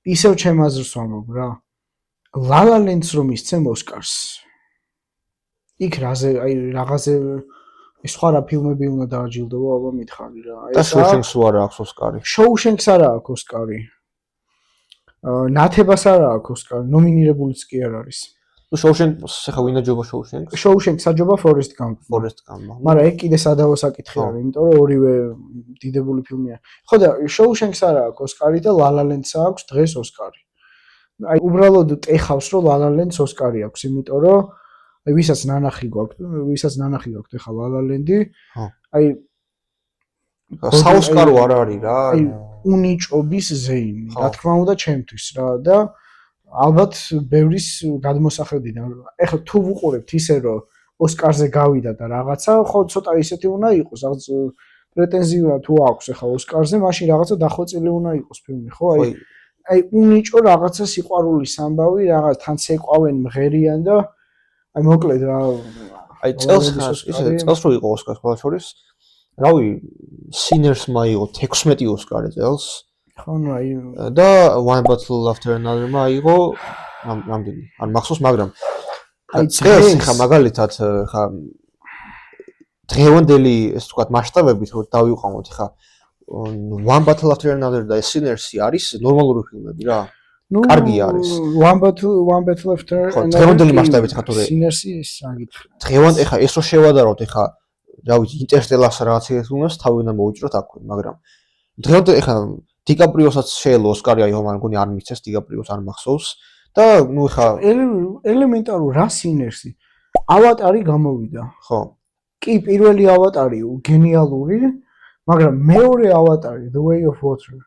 ისევ ჩემ აზრს ვამბობ რა. La La Land-ს რომ ისცემ ოსკარს. იქ რაზე, აი რაღაცე სხვა რა ფილმები უნდა დააჯილდოვა, აბა მითხარი რა. და შოუშენკს არ აქვს ოსკარი. შოუშენკს არ აქვს ოსკარი. ნათებას არ აქვს ოსკარი, ნომინირებულიც კი არ არის. ну შოუშენკს ახლა ვინ აჯობა შოუშენკს? შოუშენკს აჯობა ფორესტ გამპ. მაგრამ ეგ კიდე სადავო საკითხი არის, იმიტომ რომ ორივე დიდებული ფილმია. ხო და შოუშენკს არ აქვს ოსკარი და La La Land-ს აქვს დღეს ოსკარი. აი უბრალოდ ტეხავს რომ La La Land-ს ოსკარი აქვს, იმიტომ რომ აი ვისაც ნანახი გვაქვს ეხლა La La Land-ი, აი საოსკარო არ არის რა. აი უნიჭობის ზეიმი, რა თქმა უნდა ჩემთვის რა და ალბათ ბევრის გადმოსახედიდან. ეხლა თუ ვუყურებთ ისე რომ ოსკარზე გავიდა და რაღაცა, ხო ცოტა ისეთი უნდა იყოს, რაღაც პრეტენზია თუ აქვს ეხლა ოსკარზე, მაშინ რაღაცა დახვეწილი უნდა იყოს ფილმი, ხო? აი უნიჭო რაღაცა სიყვარულის ამბავი, რაღაც თან ცეკვავენ მღერიან და აი მოკლედ რა. აი წელს რო იყო ოსკარი სხვა შორის, რავი, Sinners-მა იყო 16 ოსკარი წელს. ხო, ნუ აი და One Battle After Another-მა იყო რამდენი? არ მახსოვს, მაგრამ აი წელს ხა მაგალითად ხა დღევანდელი ეს თქვა მასშტაბებით რო დავიყვანოთ ხა One Battle After Another და Sinners-ი არის ნორმალური ფილმები რა. კარგი არის. One Battle After Another. დღევანდელი მასშტაბებით ხა თორე Sinners-ი ის საგით. დღევანდ ეხა ეს რო შევადაროთ ეხა რა ვიცი ინტერსტელარს რაღაც ფილმებს თავი უნდა მოუჭროთ აქვე, მაგრამ დღევანდ ეხა დიკაპრიოსაც შეელო ოსკარი აიღო, მაგრამ მგონი არ მიცეს დიკაპრიოს არ მახსოვს და ნუ ეხა ელემენტარულ რა Sinners-ი. ავატარი გამოვიდა. ხო. კი, პირველი ავატარი გენიალური, მაგრამ მეორე ავატარი The Way of Water.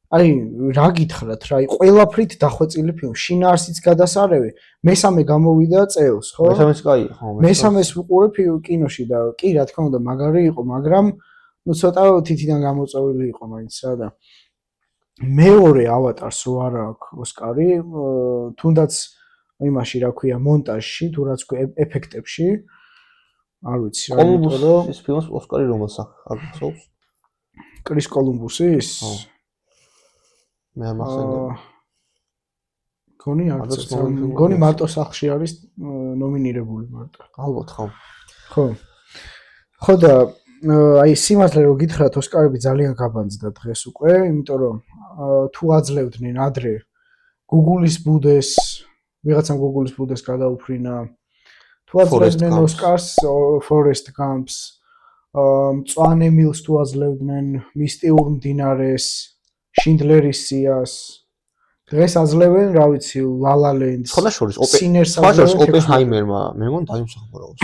აი რა გითხრათ რა, ყველაფრით დახვეწილი ფილმი, შინაარსიც გადასარევი, მესამე გამოვიდა წელს, ხო? მესამეც კაია, ხო. მესამეს ვუყურებ კინოში და კი რა თქმა უნდა მაგარი იყო, მაგრამ ну ცოტა თითიდან გამოწვეული იყო მაინც რა და მეორე ავატარს რო არ აქვს ოსკარი, თუნდაც იმაში რა ქვია მონტაჟში, თუ რაც ქვია ეფექტებში, არ ვიცი რა, იმიტომ რომ ეს ფილმს ოსკარი რომელს აქვს? კრის კოლუმბუსის? ხო. მე არ მახსენდება. გონი მარტო სახში არის ნომინირებული მარტო. ალბათ ხო. ხო. ხო და აი სიმართლე რო გითხრათ ოსკარები ძალიან გაბანძდა დღეს უკვე, იმიტომ რომ თუ აძლევდნენ ადრე Google-ის ბუდეს, ვიღაცამ Google-ის ბუდეს გადაუფრინა, თუ აძლევდნენ ოსკარს Forrest Gump-ს, მწვანე მილს თუ აძლევდნენ, მისტიურ მდინარეს, შინდლერის სიას, დღეს აძლევენ, რა ვიცი, La La Land-ს. სხვა შორის ოპენჰაიმერმა მე მგონი დაიმსახურა როლს.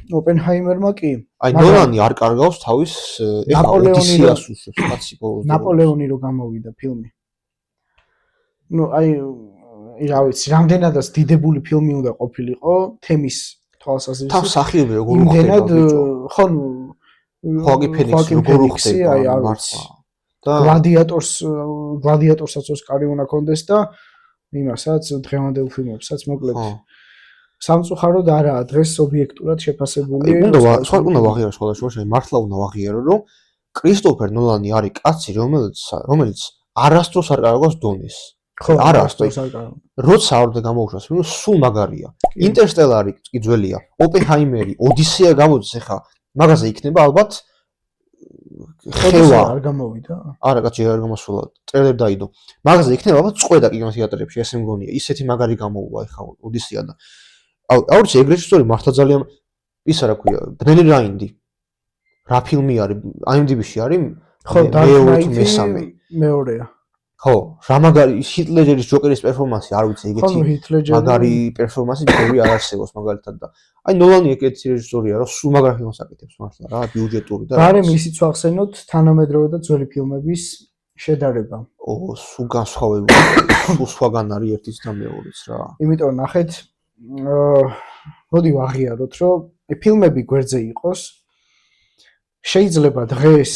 ოპენჰაიმერმა კი. აი ნოლანი არ კარგავს თავის ოდისეას უსვებს კაცი ბოლოს. ნაპოლეონი რო გამოვიდა ფილმი. ნუ აი რა ვიცი, რამდენადაც დიდებული ფილმი უნდა ყოფილიყო თემის თვალსაზრისით. თავ მსახიობი როგორ უხდება ბიჭო. ხო ხოაკინ ფენიქსი როგორ უხდება მართლა. და გლადიატორსაც ოსკარი უნდა კონდეს და იმასაც დღევანდელ ფილმებსაც მოკლედ. სამწუხაროდ არაა დღეს ობიექტურად შეფასებული. უნდა ვაღიარო სხვა შორის, მართლა უნდა ვაღიარო, რომ კრისტოფერ ნოლანი არის კაცი, რომელიც არასდროს არ კარგავს დონეს. ხო, არასდროს არ კარგავს. როცა არ უნდა გამოუშვას ფილმი, სულ მაგარია. ინტერსტელარი კი ძველია, ოპენჰაიმერი, ოდისეა გამოდის ახლა, მაგაზე იქნება ალბათ ხევა არ გამოვიდა? არა, კაცი არ გამოსულა, ტრეილერ დაიდო. მაგაზე იქნება ალბათ წყვეტა კინოთეატრებში, ესე მგონია. ისეთი მაგარი გამოუვა ახლა ოდისეა და აუცი ეგ რეჟისორი მართლა ძალიან ისა რა ქვია, ბნელი რაინდი. რა ფილმი არის? IMDb-ში არის? ხო, მესამე. მეორეა. ხო, რა მაგარი ჰით ლეჯერის ჯოკერის პერფორმანსი, არ ვიცი, ეგეთი მაგარი პერფორმანსი ბევრი არ არსებობს მაგალითად და აი ნოლანი ეგეთი რეჟისორია, რომ სულ მაგარ ფილმს აკეთებს მართლა რა, ბიუჯეტური და გარემ ისიც ვახსენოთ თანამედროვე და ძველი ფილმების შედარება. სულ განსხვავებული, სულ სხვაგან არის ერთიც და მეორეც რა. იმიტომ ნახეთ, მოდი ვაღიაროთ, რომ ფილმები გვერდზე იყოს. შეიძლება დღეს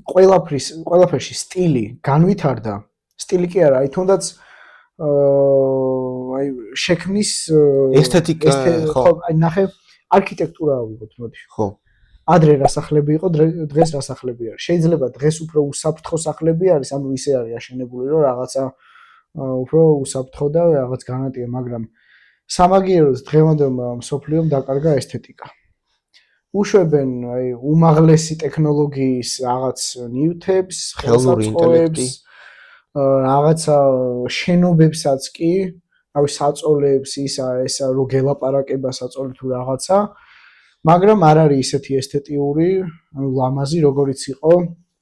ყველაფერში სტილი განვითარდა. სტილი კი არა, აი თუნდაც აი შექმნის ესთეტიკა, ხო, აი ნახე არქიტექტურა ავიღოთ, მოდი. ხო. ადრე რა სახლები იყო, დღეს რა სახლები არის. შეიძლება დღეს უფრო უსაფრთხო სახლები არის, ანუ ისე არის აშენებული, რომ რაღაცა უფრო უსაფრთხო და რაღაც განატია, მაგრამ სამაგიეროდ დღევანდელმა მსოფლიომ დაკარგა ესთეტიკა. უშვებენ აი უმაღლესი ტექნოლოგიის რაღაც ნიუთებს, ხელსაწყოებს, რაღაცა შენობებსაც კი, აი საწოლებს, ესა რო გელაპარაკება საწოლი თუ რაღაცა, მაგრამ არ არის ისეთი ესთეტიური, ანუ ლამაზი როგორიც იყო.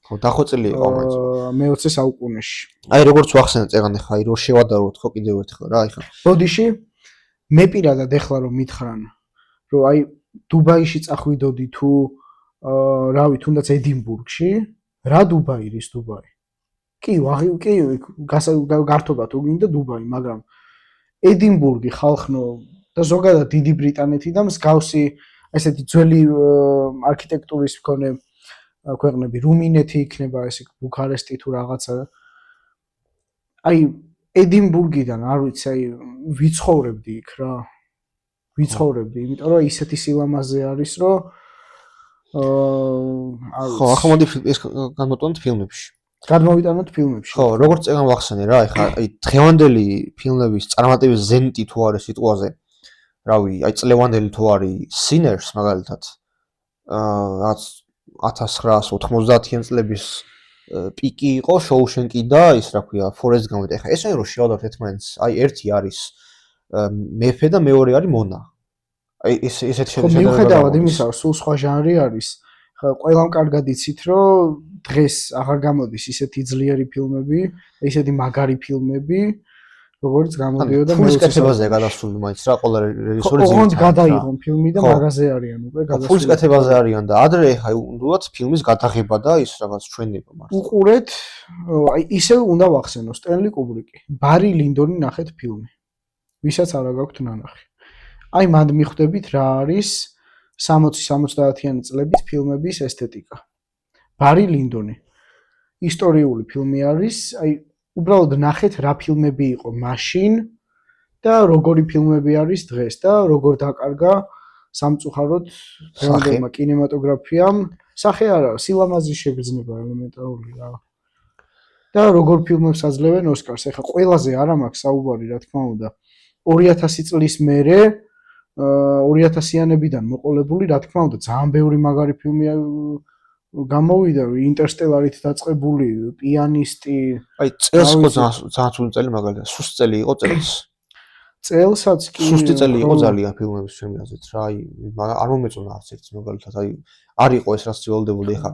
ხო, დახვეწილი იყო ამაც. მე-20 საუკუნეში. აი როგორც ვახსენე წეგან ახლა, აი რო შევადაროთ ხო კიდევ ერთხელ რა, ახლა. ბოდიში მე პირადად ეხლა რომ მითხრან, რომ აი დუბაიში წახვიდოდი თუ რავი, თუნდაც ედინბურგში, რა დუბაი რის დუბაი? კი, კი, გართობა თუ გინდა დუბაი, მაგრამ ედინბურგი ხალხნო და ზოგადად დიდი ბრიტანეთი და მსგავსი ესეთი ძველი არქიტექტურის მქონე ქვეყნები, რუმინეთი იქნება, ესე ბუქარესტი თუ რაღაცა. აი ედინბურგიდან არ ვიცი, აი ვიცხოვრებდი იქ რა. ვიცხოვრებდი, იმიტომ რომ ისეთი სილამაზე არის, რომ ხო, ახლა მოდი ეს განმოტანოთ ფილმებში. გადმოვიტანოთ ფილმებში. ხო, როგორც წეგან ვახსენე რა, ახლა აი დღევანდელი ფილმების წარმატების ზენიტი თუ არის სიტყვაზე, რავი, აი წლევანდელი თუ არის Sinners მაგალითად, რაც 1990-იან წლების პიკი იყო, შოუშენკი და ის რა ქვია, Forrest Gump. ახლა ესე რომ შევადაროთ ერთმანეთს, აი ერთი არის მეფე და მეორე არის მონა. აი ესეთი შედარება. მიუხედავად იმისა, რომ სულ სხვა ჟანრი არის, ყველამ კარგად იცით, რომ დღეს აღარ გამოდის ისეთი ძლიერი ფილმები, ისეთი მაგარი ფილმები, როგორც გამოდიოდა ფულის კეთებაზეა გადასული მაინც რა, ყველა რეჟისორი ძირითადად. ოღონდ გადაიღონ ფილმი და მაგაზე არიან უკვე გადასული. ფულის კეთებაზე არიან და ადრე ხა უნდათ ფილმის გადაღება და ის რაღაც ჩვენება მართლა. უყურეთ, აი ისევ უნდა ვახსენო სტენლი კუბრიკი. ბარი ლინდონი ნახეთ ფილმი. ვისაც არა გაქვთ ნანახი. აი მანდ მიხვდებით რა არის 60-70-იანი წლების ფილმების ესთეტიკა. ბარი ლინდონი. ისტორიული ფილმი არის, აი უბრალოდ ნახეთ რა ფილმები იყო მაშინ და როგორი ფილმები არის დღეს და როგორ დაკარგა სამწუხაროდ დღევანდელმა კინემატოგრაფიამ. სახე არა, სილამაზის შეგრძნება ელემენტარული რა. და როგორ ფილმებს აძლევენ ოსკარს. ეხლა ყველაზე არ მაქვს საუბარი, რა თქმა უნდა. 2000 წლის მერე 2000-იანებიდან მოყოლებული, რა თქმა უნდა, ძალიან ბევრი მაგარი ფილმი გამოვიდა, ინტერსტელარით დაწყებული, პიანისტი. აი წელს ხო ძალიან სუსტი წელი მაგალითად, სუსტი წელი იყო წელს. წელსაც კი სუსტი წელი იყო ძალიან ფილმების ჩემი აზრით რა, აი არ მომეწონა არც ერთს მაგალითად, აი არ იყო ეს რაც ველოდებოდი ახლა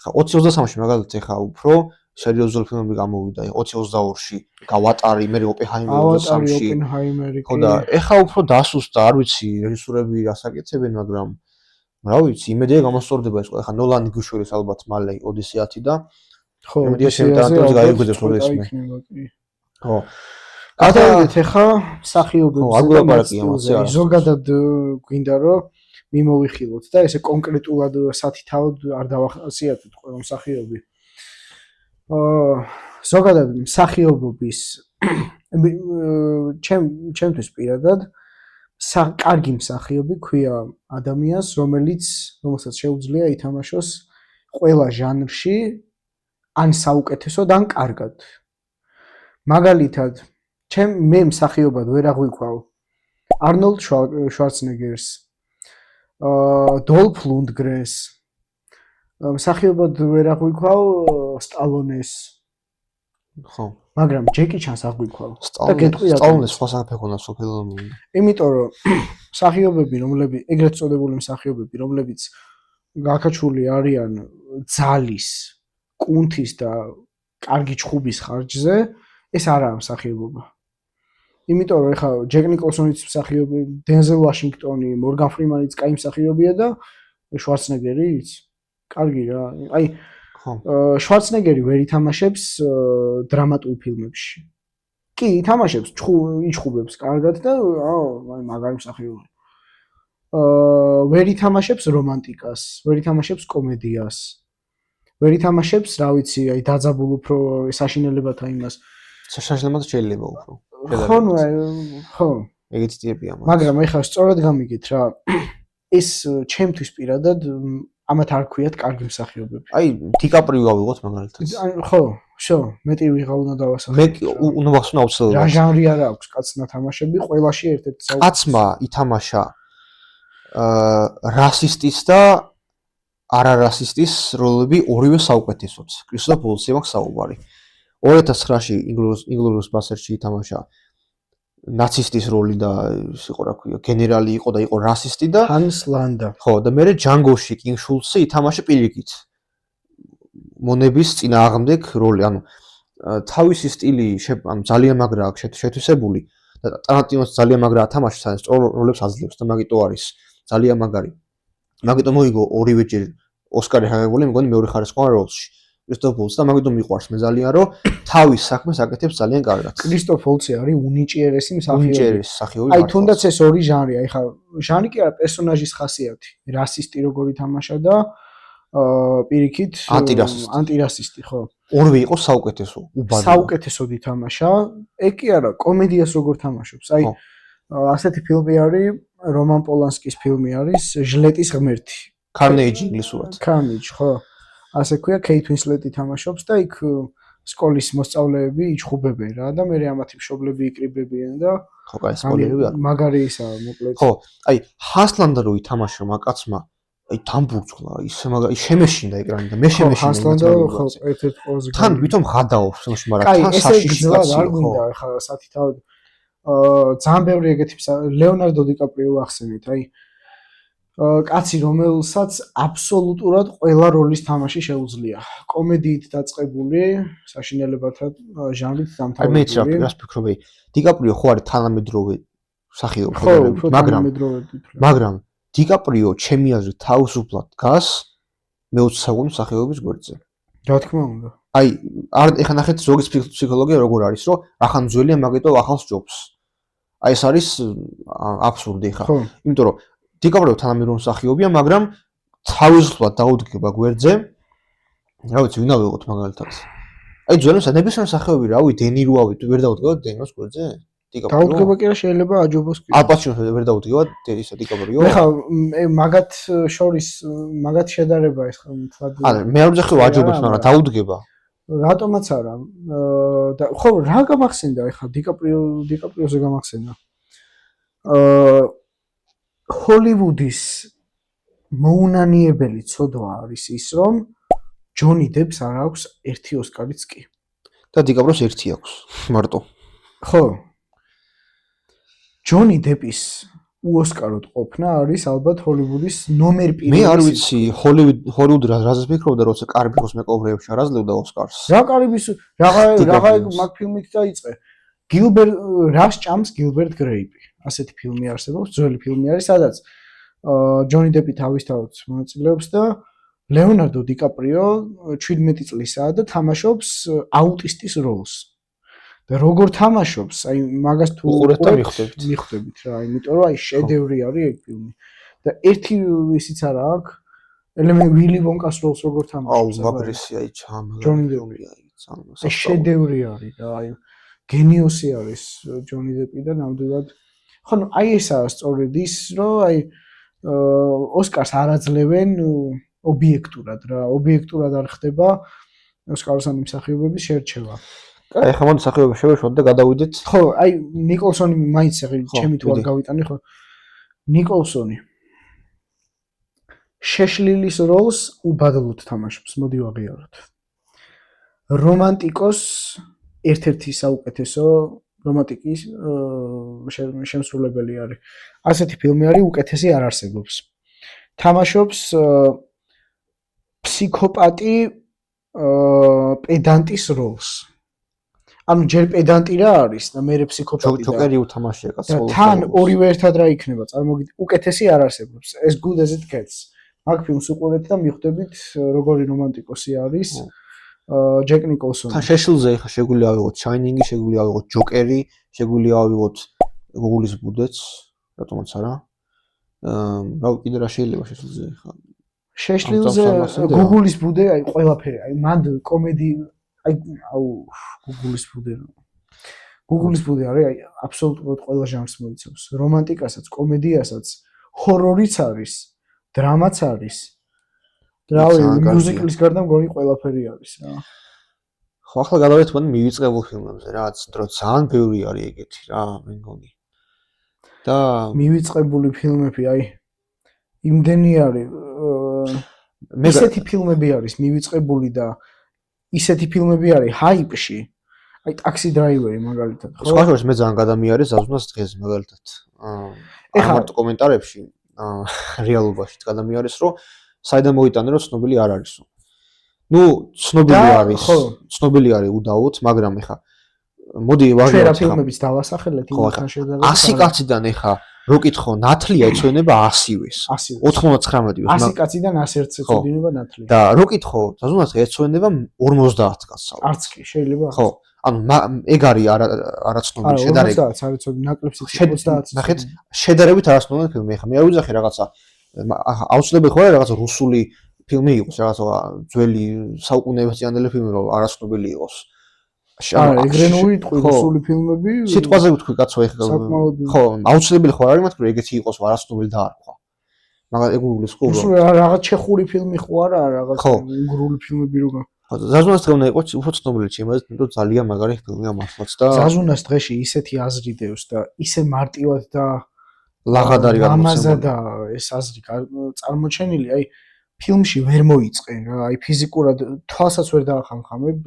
2023-ში მაგალითად ახლა უფრო სერიოზული ფილმები გამოვიდა 2022-ში, გავატარი, მე ოპენჰაიმერი ავატარი 23-ში. ოპენჰაიმერი. ხო და ეხა უფრო დასუსტა, არ ვიცი, რეჟისორები რას აკეთებენ, მაგრამ რა ვიცი, იმედია გამოსწორდება ეს ყველა. ეხა ნოლანი გუშველის ალბათ მალე ოდისეა 10 და ხო, იმედია შემტარანტინოს გაიგრძელებს როლისმე. ხო. გადავიდეთ ეხა მსახიობებზე. ხო, არ გულაპარაკია მასე არა. ზოგადად გვინდა რომ მიმოვიხილოთ და ესე კონკრეტულად სათითაოდ არ დავახასიათოთ ყველა მსახიობი. ზოგადად მსახიობობის ჩემთვის პირადად კარგი მსახიობი ქვია ადამიანს, რომელსაც შეუძლია ითამაშოს ყველა ჟანრში ან საუკეთესოდ ან კარგად. მაგალითად, მე მსახიობად ვერ აღვიქვავ არნოლდ შვარცენეგერს, დოლფ ლუნდგრენს, მსახიობად ვერ აღვიქვავ სტალონეს. ხო. მაგრამ ჯეკი ჩანს აღვიქვავ. და გეტყვი სტალონეს სხვა საფეხ უნდა სოფელმი. იმიტომ რომ მსახიობები, ეგრეთ წოდებული მსახიობები, რომლებიც გაქაჩული არიან ძალის, კუნთის და კარგი ჩხუბის ხარჯზე, ეს არაა მსახიობობა. იმიტომ რომ ეხა ჯეკ ნიკოლსონის მსახიობი, დენზელ ვაშინგტონი, მორგან ფრიმანიც კაი მსახიობია და შვარცენეგერიც კარგი რა. აი შვარცენეგერი ვერ ითამაშებს დრამატულ ფილმებში. კი, ითამაშებს, იჩხუბებს კარგად და აი მაგარი მსახიობია. ვერ ითამაშებს რომანტიკას, ვერ ითამაშებს კომედიას. ვერ ითამაშებს, რა ვიცი, აი დაძაბულ უფრო საშინელებათა იმას. საშინელებათა შეიძლება უფრო. ხო. ეგეთი ტიპია მაგ. მაგრამ ეხლა სწორად გამიგეთ რა. ეს ჩემთვის პირადად ამათ არ ქვიათ კარგი მსახიობები. აი დიკაპრიო ავიღოთ მაგალითად. ხო, მეტი ვიღა უნდა დავასახელო. მე უნდა ვახსოვრო აუცილებლად. რა ჟანრი არა აქვს კაცნა თამაშები, ყველაში ერთ-ერთი საუკეთესო. კაცმა ითამაშა რასისტის და არარასისტის როლები ორივე საუკეთესოდ. კრისტოფ ვოლცი მაქვს საუბარი. 2009-ში ინგლორიუს ბასტარდში ითამაშა ნაცისტის როლი და იყო რა ქვია, გენერალი იყო და იყო რასისტი და ჰანს ლანდა. ხო, და მე ჯანგოში კინგ შულცი ითამაშა პირიქით. მონების წინააღმდეგ როლი, ანუ თავისი სტილი ძალიან მაგრა აქვს შეთვისებული და ტარანტინოს ძალიან მაგრა ათამაშებს, ან სწორ როლებს აძლევს და მაგიტო არის ძალიან მაგარი. მაგიტომ მოიგო ორივეჯერ ოსკარი აღებული, მეგონი მეორე ხარისხოვან როლში. კრისტოფ ვოლცი და მაგიტომ მიყვარს მე ძალიან რომ თავის საქმეს აკეთებს ძალიან კარგად. კრისტოფ ვოლცი არის უნიჭიერესი მსახიობი. უნიჭიერესი მსახიობი. აი თუნდაც ეს ორი ჟანრია, ეხლა ჟანრი კი არა, პერსონაჟის ხასიათი. რასისტი როგორ ითამაშა და პირიქით ანტირასისტი, ხო. ორივე იყო საუკეთესო, უბადო. საუკეთესოდ ითამაშა. ეგ კი არა, კომედიას როგორ თამაშობს. აი ასეთი ფილმი არის, რომან პოლანსკის ფილმი არის, ჟლეტის ღმერთი. კარნეიჯი ინგლისურად. კარნეიჯი, ხო. ასე ქვია, კეით უინსლეტი თამაშობს და იქ სკოლის მოსწავლეები იჩხუბებენ რა და მე ამათი მშობლები იკრიბებიან და ხო, კაი სპოილერები არა. მაგარი ისაა, მოკლედ. ხო, აი ჰანს ლანდა რო ითამაშა მაგაცმა, აი დამბურცლა, ისე მაგარი შემეშინდა ეკრანი და მე შემეშინდა. ჰანს ლანდა ხო, ერთ-ერთი ყველაზე თან ვითომ გადაობს, მაგრამ თან საშიში არ გვინდა ახლა სათითაოდ ძალიან ბევრი ეგეთი ლეონარდო დიკაპრიო ახსენეთ, აი კაცი რომელსაც აბსოლუტურად ყველა როლის თამაში შეუძლია. კომედიით დაწყებული, საშინელებათა ჟანრით დამთავრებული. აი მე რას ფიქრობ, დიკაპრიო ხო არის თანამედროვე მსახიობი, მაგრამ დიკაპრიო ჩემი აზრით თავისუფლად დგას მე-20 საუკუნის მსახიობების გვერდზე. რა თქმა უნდა. აი ეხლა ნახეთ ზოგის ფსიქოლოგია როგორ არის, რომ ახან ძველია მაგიტო ახალს ჯობს. აი ეს არის აბსურდი ხა. იმიტომ რომ დიკაპრიო თანამედროვე მსახიობია, მაგრამ თავისუფლად დაუდგება გვერდზე. რა ვიცი, ვინ ავიღოთ მაგალითად. აი ძველებსა ნებისმიერ მსახიობი რავი, დენირო ვერ დაუდგება დენოს გვერდზე? დიკაპრიო. დაუდგება კი რა შეიძლება აჯობოს კი. ალპაჩინო ვერ დაუდგება ისა დიკაპრიო? ეხლა მაგათ შორის მაგათ შედარება ეს თვად. არა, მე არ ვძახილ აჯობოს, მაგრამ დაუდგება. რატომაც არა. ხო, რა გამახსენდა ეხლა დიკაპრიოზე გამახსენდა. ჰოლივუდის მოუნანიებელი ცოდვა არის ის, რომ ჯონი დეპს არ აქვს ერთი ოსკარიც კი. და დიკაპრიოს ერთი აქვს, მარტო. ხო. ჯონი დეპის უოსკაროდ ყოფნა არის ალბათ ჰოლივუდის ნომერ პირველი. მე არ ვიცი, ჰოლივუდი რაზეც ფიქრობდა, როცა კარიბის მეკობრეებში არაძლევდა ოსკარს. რა კარიბის რაღა მაგ ფილმით დაიწყე. რას ჭამს გილბერტ გრეიპი. ასეთი ფილმი არსებობს, ძველი ფილმი არის, სადაც ჯონი დეპი თავისთავად მონაწილეობს და ლეონარდო დიკაპრიო 17 წლისაა და თამაშობს აუტისტის როლს. და როგორ თამაშობს, აი მაგას თუ უყურეთ და მიხვდებით რა, იმიტომ რომ აი შედევრი არის ეგ ფილმი. და ერთი ისიც არა აქვს, ვილი ვონკას როლს როგორ თამაშობს. აუ, მაგრესია აი ჩამა. ჯონი დეპი აი შედევრი არის და აი გენიოსი არის ჯონი დეპი და ნამდვილად ხო აი ესაა სწორედ ის რომ აი ოსკარს არ აძლევენ ობიექტურად რა, ობიექტურად არ ხდება ოსკაროსანი მსახიობების შერჩევა. აი ხა მოდი სახეობა შევეშოთ და გადავიდეთ. ხო, აი ნიკოლსონი მაინც ჩემი თუ არ გავიტანი ხო. ნიკოლსონი შეშლილის როლს უბადლოდ თამაშობს, მოდი ვაღიაროთ. რომანტიკოს ერთ-ერთი საუკეთესო რომანტიკის შემსრულებელი არის. ასეთი ფილმი არის უკეთესი არ არსებობს. თამაშობს ფსიქოპატი პედანტის როლს. ანუ ჯერ პედანტი რა არის და მე ფსიქოპატი და ჯოკერი უთამაშია კაცო. თან ორივე ერთად რა იქნება, წარმოგიდგენთ, უკეთესი არ არსებობს. ეს good as it gets. მაგ ფილმს უყურეთ და მიხვდებით როგორი რომანტიკოსი არის ჯეკ ნიკოლსონი. თან შეშლზე ხა შეგვიძლია ავიღოთ Shining-ი, შეგვიძლია ავიღოთ ჯოკერი, შეგვიძლია ავიღოთ გუგულის ბუდეც, რატომაც არა. რა კიდე რა შეიძლება შეშლზე ხა. შეშლზე გუგულის ბუდე, აი ყველაფერი, აი მანდ კომედი აი აუ გუგულის ბუდე. გუგულის ბუდე არის აი აბსოლუტურად ყველა ჟანრს მოიცავს. რომანტიკასაც, კომედიასაც, ჰორორიც არის, დრამაც არის. რავი, მიუზიკლის გარდა მგონი ყველაფერი არის რა. ხო, ახლა გადავიდეთ მან მივიწყებულ ფილმებზე რა, დრო ძალიან ბევრი არის ეგეთი რა, მე მგონი. და მივიწყებული ფილმები აი იმდენი არის ესეთი ფილმები არის მივიწყებული და ისეთი ფილმები არის ჰაიპში. აი ტაქსი დრაივერი მაგალითად. სხვა შორის მე ძალიან გადამიარეს ზაზუნას დღეს მაგალითად. ეხლა კომენტარებში რეალობაშიც გადამიარეს რომ საიდან მოიტანე რომ ცნობილი არ არისო. ნუ ცნობილი არის უდაოდ, მაგრამ ეხა მოდი ვაღიაროთ. ჩვენ ფილმებიც დავასახელეთ იმთან შედარებით. 100 კაციდან ეხა რო კითხო ნათლია იცვენება 100-ს. 99-ის. 100 კაციდან 101-ს ეცოდინება ნათლია. და რო კითხო ზაზუნას ეცვენება 50 კაცს. არც კი შეიძლება. ხო. ანუ ეგ არის არაცნობილი შედარებით. 50 არ იცოდი ნაკლებს 50. ნახეთ, შედარებით არაცნობილი ფილმი. ეხა მე არ ვიძახე რაღაცა აუცილებელი ხო არა რაღაცა რუსული ფილმი იყოს, რაღაცა ძველი საუკუნეებიანი ფილმი რომ არაცნობილი იყოს. არა, ეგრენ უიტყვი რუსული ფილმები. სიტყვაზე ვთქვი კაცო ეხლა. ხო, აუცილებელი ხო არ არის, მაგრამ ეგეთი იყოს არაცნობილი და არ ყვა. მაგრამ ეგ უგლის ხო. რუსული რაღაც ჩეხური ფილმი ხო არა, რაღაც უნგრული ფილმები როგორ. ხო, ზაზუნას დღენა იყო უფრო ცნობილი ჩემად, იმიტომ ძალიან მაგარი ფილმია მართლაც და ზაზუნას დღეში ისეთი აზრი დევს და ისე მარტივად და ლაღადარი გამოსა და ეს აზრი წარმოჩენილი, აი ფილმში ვერ მოიწყენ რა, აი ფიზიკურად თვალსაც ვერ დაახამხამებ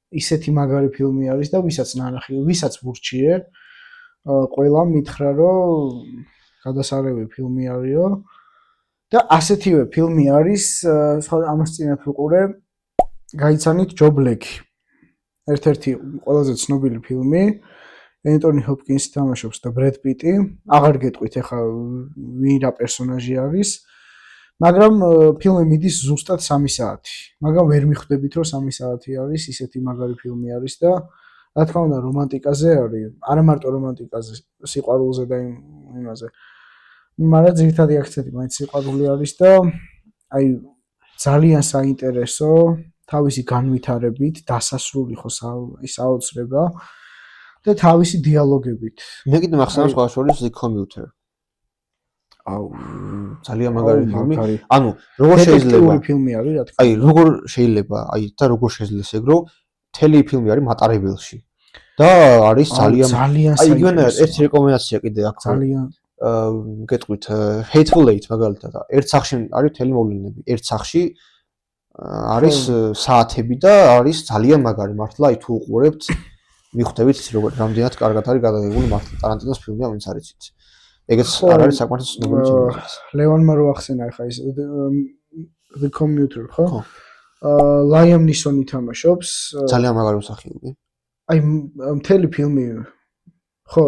ისეთი მაგარი ფილმი არის და ვისაც ნანახი, ვისაც ვურჩიე, ყველა მითხრა რომ გადასარევი ფილმი არისო და ასეთივე ფილმი არის, ამას წინათ ვიყურე, გაიცანით ჯო ბლეკი. ერთ-ერთი ყველაზე ცნობილი ფილმი, ენტონი ჰოპკინსი თამაშობს და ბრედ პიტი, აღარ გეტყვით ახლა ვინ რა პერსონაჟი არის. მაგრამ ფილმი მიდის ზუსტად 3 საათი. მაგრამ ვერ მიხვდებით რომ 3 საათი არის, ისეთი მაგარი ფილმი არის და რა თქმა უნდა რომანტიკაზე არის, არა მარტო რომანტიკაზე, სიყვარულზე და იმაზე. მაგრამ ძირითადი აქცენტი მაინც სიყვარული არის და აი ძალიან საინტერესო, თავისი განვითარებით, დასასრული ხო საოცრება და თავისი დიალოგებით. მე კიდე მახსოვს სხვა შორის The Commuter. აუ ძალიან მაგარი ფილმი. ანუ როგორ შეიძლება ფილმი არის რა თქმა უნდა. აი როგორ შეიძლება, აი და როგორ შეიძლება ეგ რომ თელი ფილმი არის მატარებელში. და არის ძალიან აი იგივე ერთი რეკომენდაცია კიდე აქვს. ძალიან გეტყვით Hateful Eight მაგალითად. ერთ სახში არის თელი მოვლენები. ერთ სახში არის საათები და არის ძალიან მაგარი მართლა აი თუ უყურებთ მიხვდებით როგორ რამდენად კარგად არის გადაღებული მართლა ტარანტინოს ფილმია ვინც არ იცით. ეგეც არ არის საკმაოდ ცნობილი ჩემთვის. ლევანმა რო ახსენა ახლა ის The Commuter, ხო? Liam Neeson ითამაშობს. ძალიან მაგარი მსახიობი. აი მთელი ფილმი ხო,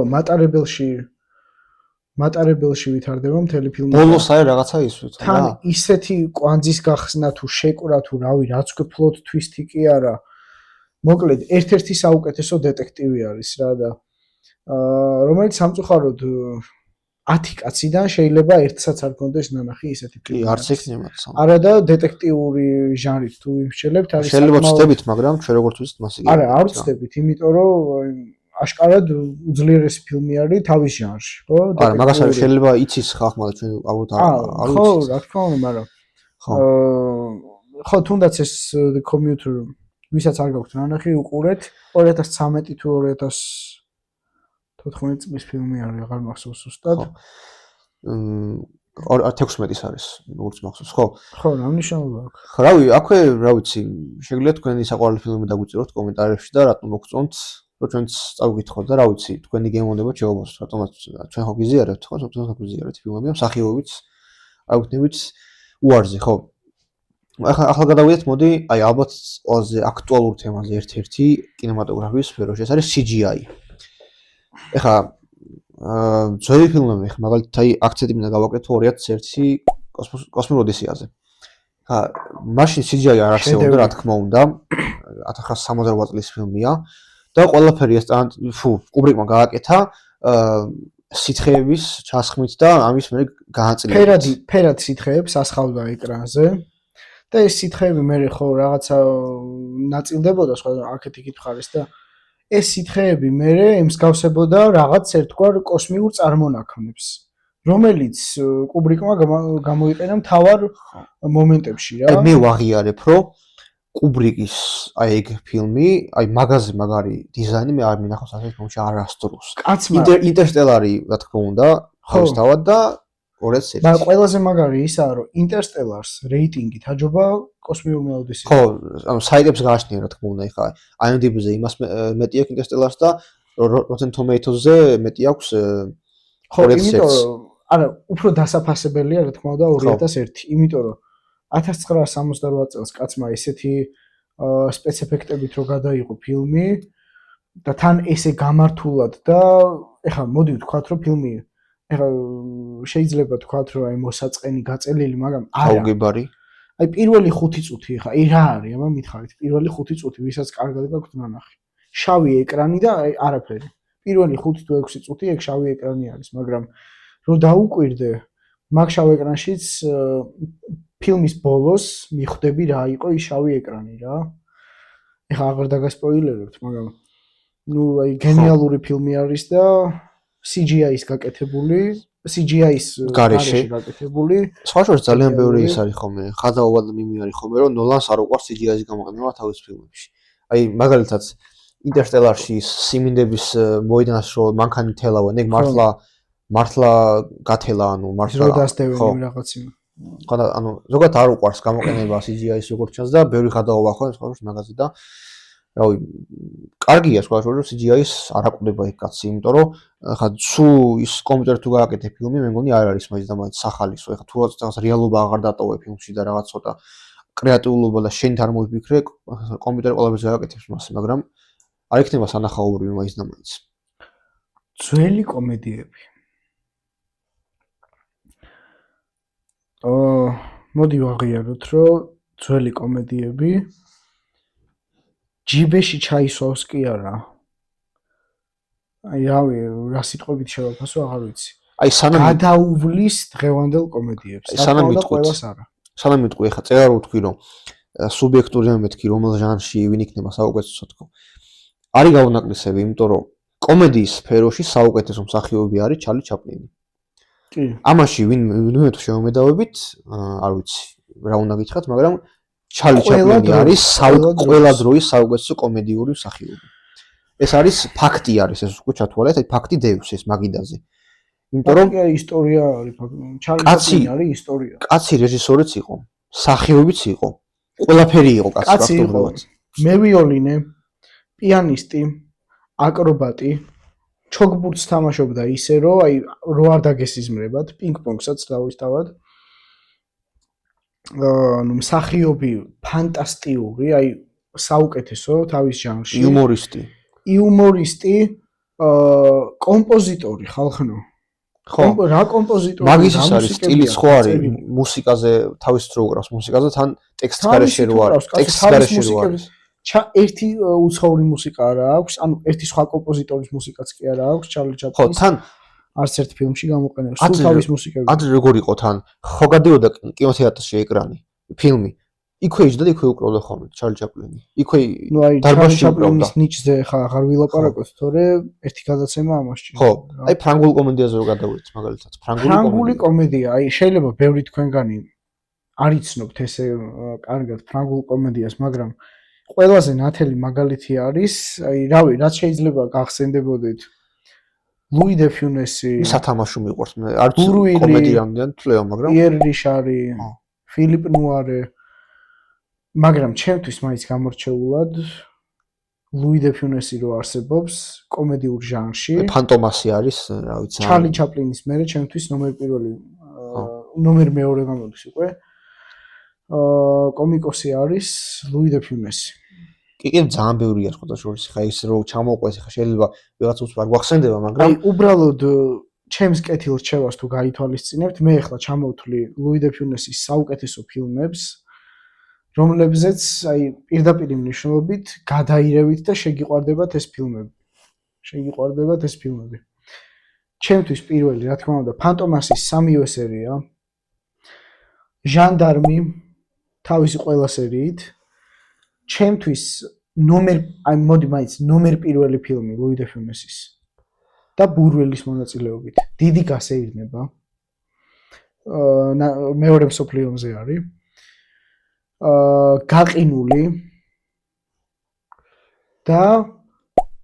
მატარებელში ვითარდება მთელი ფილმი. ბოლოს აი რაღაცა ის ვიცი რა. თან ისეთი კვანძის გახსნა თუ შეკვრა თუ რავი, რაც უკვე plot twist-ი კი არა. მოკლედ, ერთ-ერთი საუკეთესო დეტექტივი არის რა და რომელიც სამწუხაროდ 10 კაციდან შეიძლება ერთსაც არ კონდეს ნანახი ისეთი ფილმი. კი, არც იქნება. არა და დეტექტიური ჟანრით თუ ვიმსჯელებთ, არის შეიძლება ვწდებით, მაგრამ ჩვენ როგორც ვიცით, მას იგი. არა, არ ვწდებით, იმიტომ რომ აშკარად უძლიერესი ფილმი არის თავის ჟანრში, ხო? არა, მაგას არის შეიძლება იცის ხალხმა და ჩვენ ალბათ არ ვიცით. ხო, რა თქმა უნდა, მაგრამ ხო, თუნდაც ეს The Commuter, ვისაც არ გაქვთ ნანახი, უყურეთ 2013 თუ 2014 წლის ფილმი არის, აღარ მახსოვს ზუსტად. 16-ის არის, როგორც მახსოვს, ხო? ხო, რა მნიშვნელობა აქვს? რავი, აქვე, რა ვიცი, შეგიძლიათ თქვენი საყვარელი ფილმი დაგვიწეროთ კომენტარებში და რატომ მოგწონთ, რომ ჩვენც წავიკითხოთ და რა ვიცი, თქვენი გემოვნება შეგვაბოს, რატომაც ჩვენ ხო გიზიარებთ, ხო, თვითონ გიზიარებთ ფილმები, მსახიობიც, რა ვქნებით უარზე, ხო? ახლა გადავიდეთ, მოდი, აი ალბათ ყველაზე აქტუალურ თემაზე ერთ-ერთი კინემატოგრაფიის სფეროში, ეს არის CGI. ეხლა ძველი ფილმები, ეხლა მაგალითად აი აქცენტი მინდა გავაკეთო 2001 კოსმოსურ ოდისეაზე. ხა, მაშინ CGI არ არსებობდა, რა თქმა უნდა, 1968 წლის ფილმია და ყველაფერი ეს კუბრიკმა გააკეთა სითხეების ჩასხმით და ამის მერე განაწილებით. ფერად სითხეებს ასხავდა ეკრანზე. და ეს სითხეები მე ხო რაღაცა ნაწილდებოდა სხვა აქეთ-იქით ხარეს და ეს სითხეები მე ემსგავსებოდა რაღაც ერთგვარ კოსმიურ წარმონაქმნებს, რომელიც კუბრიკმა გამოიყენა მთავარ მომენტებში რა. მე ვაღიარებ, რომ კუბრიკის აი ეგ ფილმი, აი მაგაზე მაგარი დიზაინი მე არ მინახავს ასეთ ფილმში არასდროს. ინტერსტელარი, რა თქმა უნდა, თავისთავად და 2001. მაგრამ ყველაზე მაგარი ისაა, რომ ინტერსტელარს რეიტინგით აჯობა კოსმიურმა ოდისეამ. ხო, ანუ საიტებს გააჩნია, რა თქმა უნდა, ეხლა IMDb-ზე იმას მეტი აქვს ინტერსტელარს და Rotten Tomatoes-ზე მეტი აქვს 2001. ხო, იმიტომ არა, უფრო დასაფასებელია, რა თქმა უნდა, 2001, იმიტომ რომ 1968 წელს კაცმა ესეთი სპეცეფექტებით რო გადაიღო ფილმი და თან ესე გამართულად და ეხლა მოდი ვთქვათ, რომ ფილმი ეხლა შეიძლება თქვათ, რომ აი მოსაწყენი გაწელილი, მაგრამ არა. აუგებარი. აი პირველი 5 წუთი ეხლა რა არის, აბა მითხარით, პირველი 5 წუთი ვისაც კარგად გაქვთ ნანახი. შავი ეკრანი და აი არაფერი. პირველი 5 თუ 6 წუთი ეგ შავი ეკრანი არის, მაგრამ რო დაუკვირდე, მაგ შავ ეკრანშიც ფილმის ბოლოს მიხვდები რა იყო ის შავი ეკრანი რა. ეხლა აღარ დაგასპოილერებთ, მაგრამ ნუ აი გენიალური ფილმი არის და CGI-ის გაკეთებული, CGI-ის გარეშე გაკეთებული. სხვა შორის ძალიან ბევრი ის არის ხოლმე, ხაზაობა და მიმი არის ხოლმე, რომ ნოლანს არ უყვარს CGI-ის გამოყენება თავის ფილმებში. აი მაგალითად ინტერსტელარში სიმინდების მოედანს რო მანქანი თელავენ, ეგ მართლა გათელა, ანუ მართლა რო დასდევენ რაღაცი. ხო, ანუ ზოგადად არ უყვარს გამოყენება CGI-ის როგორც ჩანს და ბევრი ხაზაობა ხო სხვა შორის მაგაზე და რავი, კარგია სხვა შორის CGI-ის არ აკვდება ეგ კაცი, იმიტომ რომ ხა თუ ის კომპიუტერ თუ გააკეთე ფილმი, მე მგონი არ არის მაინც და მაინც სახალისო. ეხა თუ რაღაც რეალობა აღარ დატოვე ფილმში და რაღაც ცოტა კრეატიულობა და შენით არ მოიფიქრე, კომპიუტერი ყველაფერს გააკეთებს მასე, მაგრამ არ იქნება სანახაობრივი მაინც და მაინც. ძველი კომედიები. მოდი ვაღიაროთ, რომ ძველი კომედიები ჯიბეში ჩაისვავს კი არა. აი რავი, რა სიტყვებით შევაფასო, აღარ ვიცი. აი სანამ გადაუვლის დღევანდელ კომედიებს. სანამ მიტყვი, ეხა წერა რო ვთქვი, რომ სუბიექტურია მეთქი, რომელ ჟანრში ვინ იქნება საუკეთესო თქო. არის გაუნაკლისები, იმიტომ რომ კომედიის სფეროში საუკეთესო მსახიობი არის ჩარლი ჩაპლინი. კი. ამაში ვინმე თუ შევმედავებით, არ ვიცი, რა უნდა გითხრათ, მაგრამ ჩარლი ჩაპლინი არის ყველა დროის საუკეთესო კომედიური მსახიობი. ეს არის ფაქტი არის, ეს უკვე ჩათვალეთ, აი ფაქტი დევს ეს მაგიდაზე. იმიტომ რომ ისტორია არის, ჩარლი ჩაპლინი არის ისტორია. კაცი რეჟისორიც იყო, მსახიობიც იყო, ყველაფერი იყო კაცი ფაქტობრივად. მევიოლინე, პიანისტი, აკრობატი, ჩოგბურთს თამაშობდა ისე რომ აი რო არ დაგესიზმრებად პინგ-პონგსაც დავისთავად ნუ მსახიობი ფანტასტიკური აი საუკეთესო თავის ჟანრში იუმორისტი კომპოზიტორი ხალხნო ხო რა კომპოზიტორი მაგის ის არის სტილი სხვა არის მუსიკაზე თავის დრო უკრავს მუსიკაზე თან ტექსტს გარეშე რო არის ტექსტს გარეშე რო არის ერთი უცხოური მუსიკა არა აქვს ანუ ერთი სხვა კომპოზიტორის მუსიკაც კი არა აქვს ჩარლი ჩაპლინის ხო თან არც ერთ ფილმში გამოყენება სულ თავის მუსიკები ადრე როგორ იყო თან ხო გადიოდა კინოთეატრში ეკრანი ფილმი იქვე იჯდა და იქვე უკრავდა ხოლმე ჩარლი ჩაპლინი იქვე ნუ აი დარბაზში უკრავდა ნიჩზე ხა აღარ ვილაპარაკოთ თორე ერთი გადაცემა ამას ჭირდება ხო აი ფრანგულ კომედიაზე რო გადავიდეთ მაგალითად ფრანგული კომედია აი შეიძლება ბევრი თქვენგანი არ იცნობთ ესე კარგად ფრანგულ კომედიას მაგრამ ყველაზე ნათელი მაგალითი არის აი რავი რაც შეიძლება გახსენდებოდეთ ლუი დე ფიუნესი სათამაშო მიყვარს მე არც კომედიამდე თვლევა მაგრამ პიერ რიშარი ფილიპ ნუარე მაგრამ ჩემთვის მაინც გამორჩეულად ლუი დე ფიუნესი რო არსებობს კომედიურ ჟანრში ფანტომასი არის რა ვიცი ჩარლი ჩაპლინის მერე ჩემთვის ნომერ მეორე გამოდის უკვე კომიკოსი არის ლუი დე ფიუნესი კი ძალიან ბევრია სხვა შორის ხა ის რო ჩამოყვეს ხა შეიძლება ვიღაც უცბარ გვახსენდება მაგრამ აი უბრალოდ ჩემს კეთილ რჩევას თუ გაითვალისწინებთ მე ახლა ჩამოვთვლი ლუი დე ფიუნესის საუკეთესო ფილმებს რომლებზეც აი პირდაპირ მნიშვნელობით გადაირევით და შეგიყვარდებათ ეს ფილმები ჩემთვის პირველი რა თქმა უნდა ფანტომასის სამივე სერია ჟანდარმი თავისი ყველა სერიით ჩემთვის მოდი მაინც ნომერ პირველი ფილმი ლუი დე ფიუნესის და ბურველის მონაწილეობით დიდი გასეირნება მეორე მსოფლიო ომზე არის გაყინული და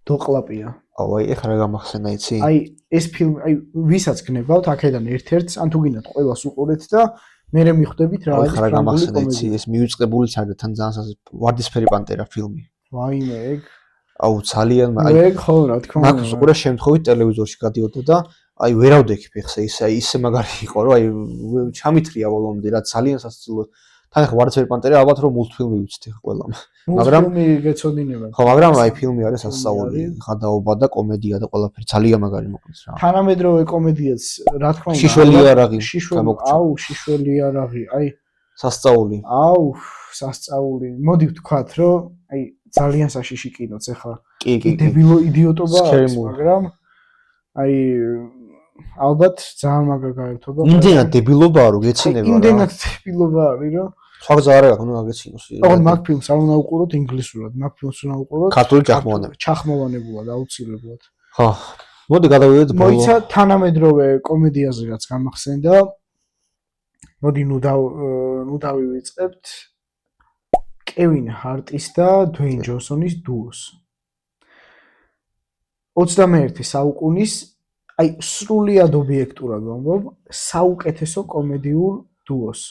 დოყლაპია აი ეხლა რა გამახსენა იცი აი ეს ფილმი აი ვისაც გნებავთ აქედან ერთ-ერთს ან თუ გინდათ ყველას უყურეთ და მერე მიხვდებით რა არის ფრანგული კომედია ეს მიუწყებული ცაგდა თან ძალიან ვარდისფერი პანტერა ფილმი ვაიმე ეგ აუ ძალიან აი ეგ ხო რა თქმა უნდა მაგას უყურე შემთხვევით ტელევიზორში გადიოდა და აი ვერავდექი ფეხზე ისე მაგარი იყო რომ აი ჩამithრია ბოლომდე რა ძალიან სასწაულო თან ახლა ვარდისფერი პანტერა ალბათ რომ მულტფილმი ვიცით ახლა ყველამ მაგრამ ფილმი გეცოდინება ხო მაგრამ აი ფილმი არის სასწაული ხადაობა და კომედია და ყველაფერი ძალიან მაგარი მოკლეს რა თანამედროვე კომედიაც რა თქმა უნდა შიშველი არაღი აუ შიშველი არაღი აი სასწაული აუ სასწაული მოდი ვთქვათ რომ აი ძალიან საშიში კინოც ახლა კი დებილო იდიოტობა არის მაგრამ აი ალბათ ძალიან მაგარ გაერთობა იმდენად დებილობაა რომ გეცინება რა იმდენად დებილობა არის რომ სხვა გზა არ აქვს უნდა გაგეცინოს ოღონდ მაგ ფილმს არ უნდა უყუროთ ინგლისურად მაგ ფილმს უნდა უყუროთ ქართული ჩახმოვანებულად აუცილებლად ხო მოდი გადავიდეთ მოიცა თანამედროვე კომედიაზე რაც გამახსენდა მოდი ნუ დავივიწყებთ კევინ ჰარტის და დუეინ ჯონსონის დუოს 21 საუკუნის აი სრულიად ობიექტურად ვამბობ საუკეთესო კომედიურ დუოს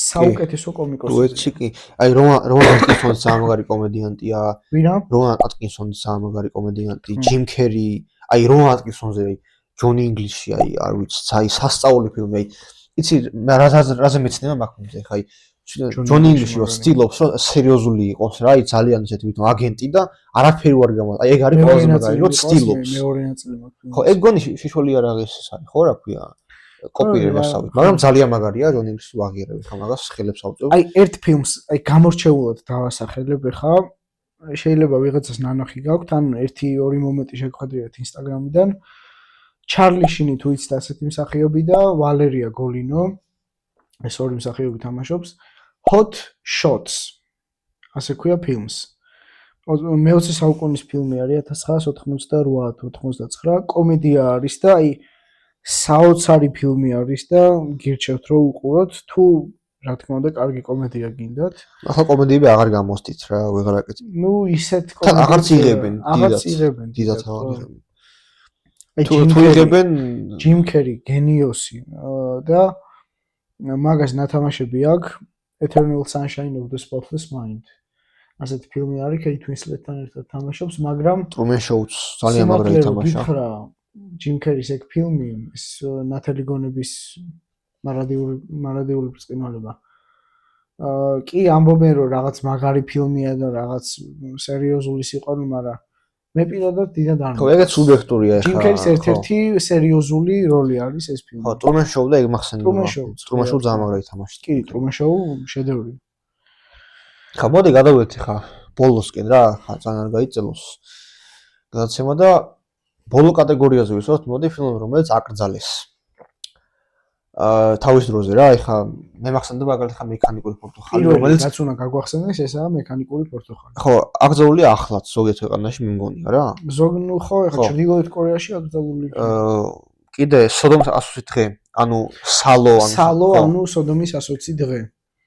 საუკეთესო კომიკოსი დუეტში კი აი რომან ატკინსონი ძალიან მაგარი კომედიანტია ვირა რომან ატკინსონი ძალიან მაგარი კომედიანტი ჯიმ კერი აი რომან ატკინსონზე აი ჯონი ინგლისში აი არ ვიცი აი სასწაული ფილმი აი იცი რაზე მეცნია მაგ ფილმზე ხა აი ჯონი ინგლისში რო სტილობს რომ სერიოზული იყოს რა აი ძალიან ისეთი ვითომ აგენტი და არაფერი არ გამა აი ეგ არის ყველაზე მაგარი რომ სტილობს მეორე ნაწილი მაგ ფილმში ხო ეგ გონი შიშველი არაღის ეს არის ხო რა ქვია კოპირებასავით მაგრამ ძალიან მაგარია ჯონი ინგლისში ვაღიარებ ხა მაგას ხელებს ავწევ აი ერთ ფილმს აი გამორჩეულად დავასახელებ ხა შეიძლება ვიღაცას ნანახი გაქვთ ან 1-2 მომენტი შეგხვედრიათ ინსტაგრამიდან ჩარლი შინი თუ იცით ასეთი მსახიობი და ვალერია გოლინო ეს ორი მსახიობი თამაშობს Hot Shots ასე ქვია ფილმს მე-20 საუკუნის ფილმი არის 1988-99 კომედია არის და აი საოცარი ფილმი არის და გირჩევთ რომ უყუროთ თუ რა თქმა უნდა კარგი კომედია გინდათ ახლა კომედიები აღარ გამოსდით რა ვეღარ აკეთებ ნუ ისეთ კომედიებს აღარც იღებენ დიდად აი თუ იღებენ ჯიმ კერი გენიოსი და მაგას ნათამაშები აქვს Eternal Sunshine of the Spotless Mind ასეთი ფილმი არის, Kate Winslet-თან ერთად თამაშობს, მაგრამ Truman Show-ს ძალიან მაგრა ითამაშა. გითხრა Jim Carrey-ის ეგ ფილმი, ეს ნათელი გონების მარადიული ბრწყინვალება. კი ამბობენ რომ რაღაც მაგარი ფილმია და რაღაც სერიოზული სიყვარული, მაგრამ მე პირადად დიდად არ ხო, ეგეც სუბიექტურია ეხლა. Jim Carrey-ის ერთ-ერთი სერიოზული როლი არის ეს ფილმი. ხო, Truman Show და ეგ მახსენდება. Truman Show ძალიან მაგრა ითამაშა. კი, Truman Show შედევრი. ხა მოდი გადავიდეთ ხა ბოლოსკენ რა, ხა ძალიან გაიწელოს გადაცემა და ბოლო კატეგორიაზე ვისვათ, მოდი ფილმი რომელიც აკრძალეს. თავის დროზე რა, ეხა მე მახსენდება მაგალითად ხა მექანიკური პორტოხალი, რომელიც რაც უნდა გაგვახსენდეს, ესაა მექანიკური პორტოხალი. ხო, აკრძალულია ახლაც ზოგიერთ ქვეყანაში მე მგონია რა. ნუ ხო, ეხა ჩრდილოეთ კორეაში აკრძალული. კიდე სოდომის 120 დღე, ანუ სალო, ანუ სოდომის 120 დღე.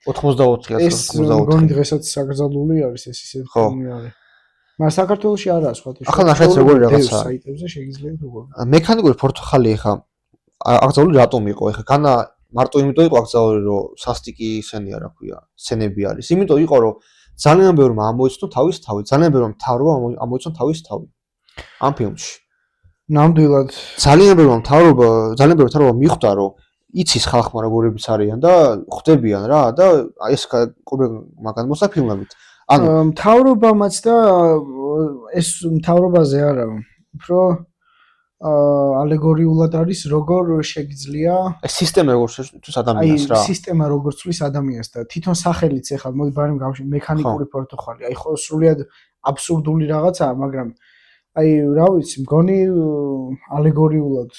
84 ეს მგონი დღესაც აკრძალული არის ეს ისეთი ფილმი არის. მაგრამ საქართველოში არაა სხვათა შორის. ახლა ნახეთ როგორი რაღაცაა. საიტებზე შეგიძლიათ უყუროთ. მექანიკური პორტოხალი ეხა აკრძალული რატომ იყო? ეხა განა მარტო იმიტომ იყო აკრძალული, რომ სასტიკი სცენია, რა ქვია, სცენები არის. იმიტომ იყო, რომ ძალიან ბევრმა ამოიცნო თავის თავი, ძალიან ბევრმა მთავრობამ ამოიცნო თავის თავი ამ ფილმში. ნამდვილად ძალიან ბევრმა მთავრობა მიხვდა, რომ იცის ხალხმა როგორებიც არიან და ხვდებიან რა და ეს მაგამოსა ფილმებით. ანუ მთავრობამაც და ეს მთავრობაზე არა, უფრო ალეგორიულად არის როგორ შეგიძლია ეს სისტემა როგორ შეცვლის ადამიანს რა. აი სისტემა როგორ ცვლის ადამიანს და თვითონ სახელიც ეხლა მოდი ბარემ მექანიკური პორტოხალი. აი ხო სრულიად აბსურდული რაღაცაა, მაგრამ აი რა ვიცი, მგონი ალეგორიულად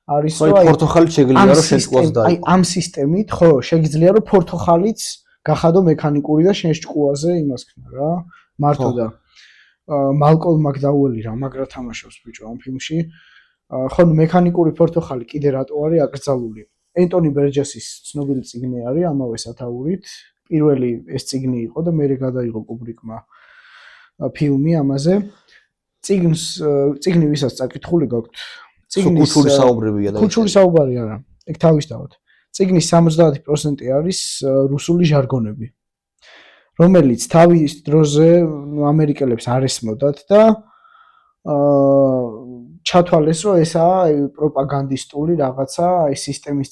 არის რომ აი პორტოხალი შეგიძლია რომ შენ ჭკუას დაი. აი ამ სისტემით ხო შეგიძლია რომ პორტოხალიც გახადო მექანიკური და შენ ჭკუაზე იმას ქნა რა. მარტო და მალკოლ მაკდაუელი რა მაგრა თამაშობს ბიჭო ამ ფილმში. ხო მექანიკური პორტოხალი კიდე რატო არის აკრძალული? ენტონი ბერჯესის ცნობილი წიგნი არის ამავე სათაურით. პირველი ეს წიგნი იყო და მერე გადაიღო კუბრიკმა ფილმი ამაზე. წიგნი ვისაც წაკითხული გაქვთ? კუჩური საუბრებია და კუჩური საუბარი არა. ეგ თავისთავად. წიგნის 70% არის რუსული ჟარგონები, რომელიც თავის დროზე ამერიკელებს არ ესმოდათ და ჩათვალეს, რომ ესაა პროპაგანდისტული რაღაცა, აი სისტემის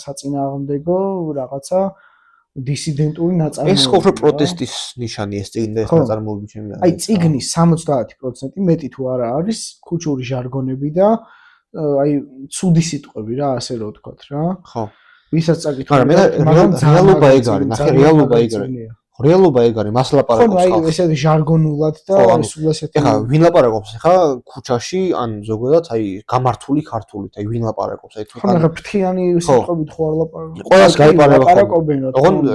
საწინააღმდეგო რაღაცა დისიდენტური ნაწარმოები. ეს ხო პროტესტის ნიშანი ეს წიგნი და ეს ნაწარმოები ჩემი არის. აი წიგნის 70% მეტი თუ არა არის კუჩური ჟარგონები და აი ცუდი სიტყვები რა, ასე რომ ვთქვათ რა. ხო. ვისაც წაკითხული, მაგრამ რეალობა ეგ არის, ნახე რეალობა ეგ არის. რეალობა ეგ არის, მას ლაპარაკობს ხალხი. ხო, აი ესეთი ჟარგონულად და სულ ესეთი. ეხა ვინ ლაპარაკობს ეხა ქუჩაში ან ზოგადად აი გამართული ქართულით, აი ვინ ლაპარაკობს აი თუ ხო, ეხა ფრთიანი სიტყვებით ხო არ ლაპარაკობს. ყველას გაიპარება ლაპარაკობენ,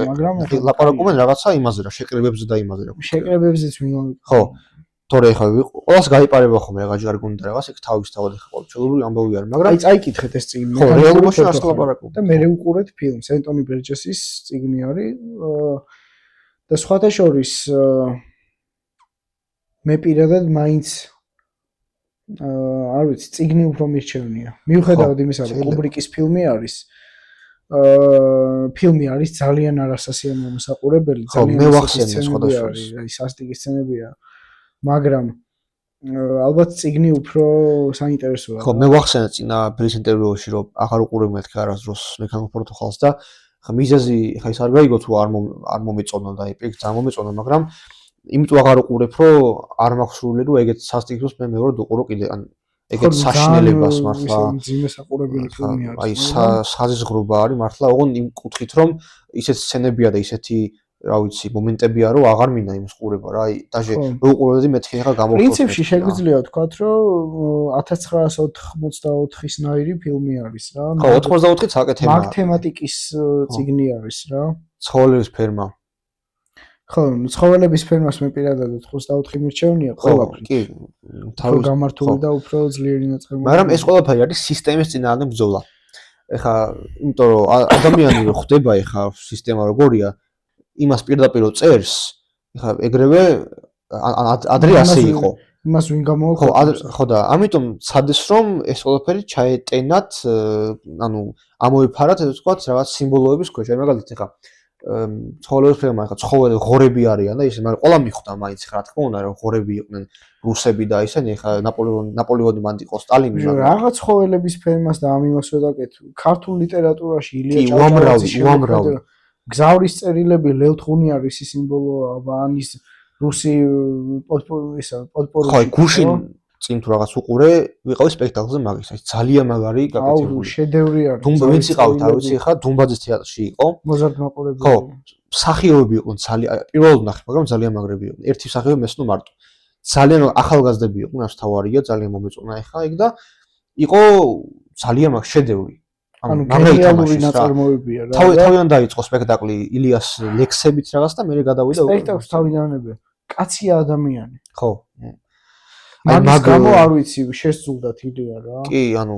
მაგრამ ლაპარაკობენ რაღაცა იმაზე რა, შეკრებებზე და იმაზე რა. შეკრებებზეც ვინ ხო. თორე ეხა ყველას გაიპარება ხოლმე რაღაც ჟარგონი და რაღაც ეგ თავისთავად ეხა ყოველწლიური ამბავი არის, მაგრამ აი წაიკითხეთ ეს წიგნი. ხო, რეალობაში არ ლაპარაკობ. და მე ვუყურეთ ფილმს, ენტონი ბერჯესის წიგნი არის და სხვათა შორის მე პირადად მაინც არ ვიცი, წიგნი უფრო მირჩევნია. მიუხედავად იმისა, რომ კუბრიკის ფილმი არის, ფილმი არის ძალიან არასასიამოვნო მოსაყურებელი, ძალიან მევახსენე სხვათა შორის. აი სასტიკი სცენებია, მაგრამ ალბათ წიგნი უფრო საინტერესოა. ხო, მე ვახსენე წინა ბრის ინტერვიუში, რომ აღარ უყურებ მეთქე არასდროს მექანიკურ პორტოხალს და ხა მიზეზი ხა ის არ გაიგო თუ არ მომეწონა და ეპიქ წარმომეწონა, მაგრამ იმიტომ აღარ უყურებ, რომ არ მაქვს სრული რომ ეგეთ სასტიკს მე მეორე უყურო კიდე ან ეგეთ საშინელებას მართლა ძიმე საყურებელი ფილმი არის. აი საზღვრობა არის მართლა, ოღონდ იმ კუთხით რომ ისეთ სცენებია და ისეთი რა ვიცი, მომენტებია რომ აღარ მინდა იმის ყურება რა, აი დაჟე უყურებდი მეთქე ხა გამოვხსნა. პრინციპში შეგვიძლია ვთქვათ, რომ 1984-ის ნაირი ფილმი არის რა. ხო, 84-იც აკე თემაა. მაგ თემატიკის წიგნი არის რა. ცხოველების ფერმა. ხო, ცხოველების ფერმას მე პირადად 84 მირჩევნია ყველაფრით. კი, თავის გამართული და უფრო ძლიერი ნაწარმოები. მაგრამ ეს ყველაფერი არის სისტემის წინააღმდეგ ბრძოლა. ეხა, იმიტომ რომ ადამიანი რო ხდება ეხა სისტემა როგორია, იმას პირდაპირ წერს, ეხა ეგრევე ადრე ასე იყო. იმას ვინ გამოაქვეყნებს? ხო და ამიტომ ცადეს რომ ეს ყველაფერი ჩაეტენათ, ანუ ამოიფარათ, ასე ვთქვათ, რაღაც სიმბოლოების ქვეშ. აი მაგალითად ეხა ცხოველების ფერმა ხა ცხოველი ღორები არიან და ისე, მაგრამ ყველა მიხვდა მაინც რა თქმა უნდა რომ ღორები იყვნენ რუსები და ისინი ხა ნაპოლეონი მანდ იყო სტალინი მაგრამ რაღაც ცხოველების ფერმას და ამ იმას ვედაკეთ ქართულ ლიტერატურაში ილია ჭავჭავაძის უამრავი გზავრის წერილები ლელთხუნიარის სიმბოლოა ანის რუსი პოდპორუჩიკი ხო გუშინ წინ თუ რაღაც უყურე ვიყავი სპექტაკლზე მაგის აი ძალიან მაგარი გაკეთებული შედევრი არის დუმბა ვინც იყავთ არ ვიცი ხა დუმბაძის თეატრში იყო მოზარდ მაყურებელი ხო მსახიობები იყვნენ ძალიან პირველად ნახე მაგრამ ძალიან მაგრები იყვნენ ერთი მსახიობი მესნო მარტო ძალიან ახალგაზრდები იყვნენ რაც თავარია ძალიან მომეწონა ეხა იქ და იყო ძალიან მაგ შედევრი ანუ გენიალური ნაწარმოებია რა თავიდან დაიწყო სპექტაკლი ილიას ლექსებით რაღაც და მე გადავიდა სპექტაკლს თავიდანვე კაცია ადამიანი ხო მაგის გამო არ ვიცი შესძულდათ ილია რა კი ანუ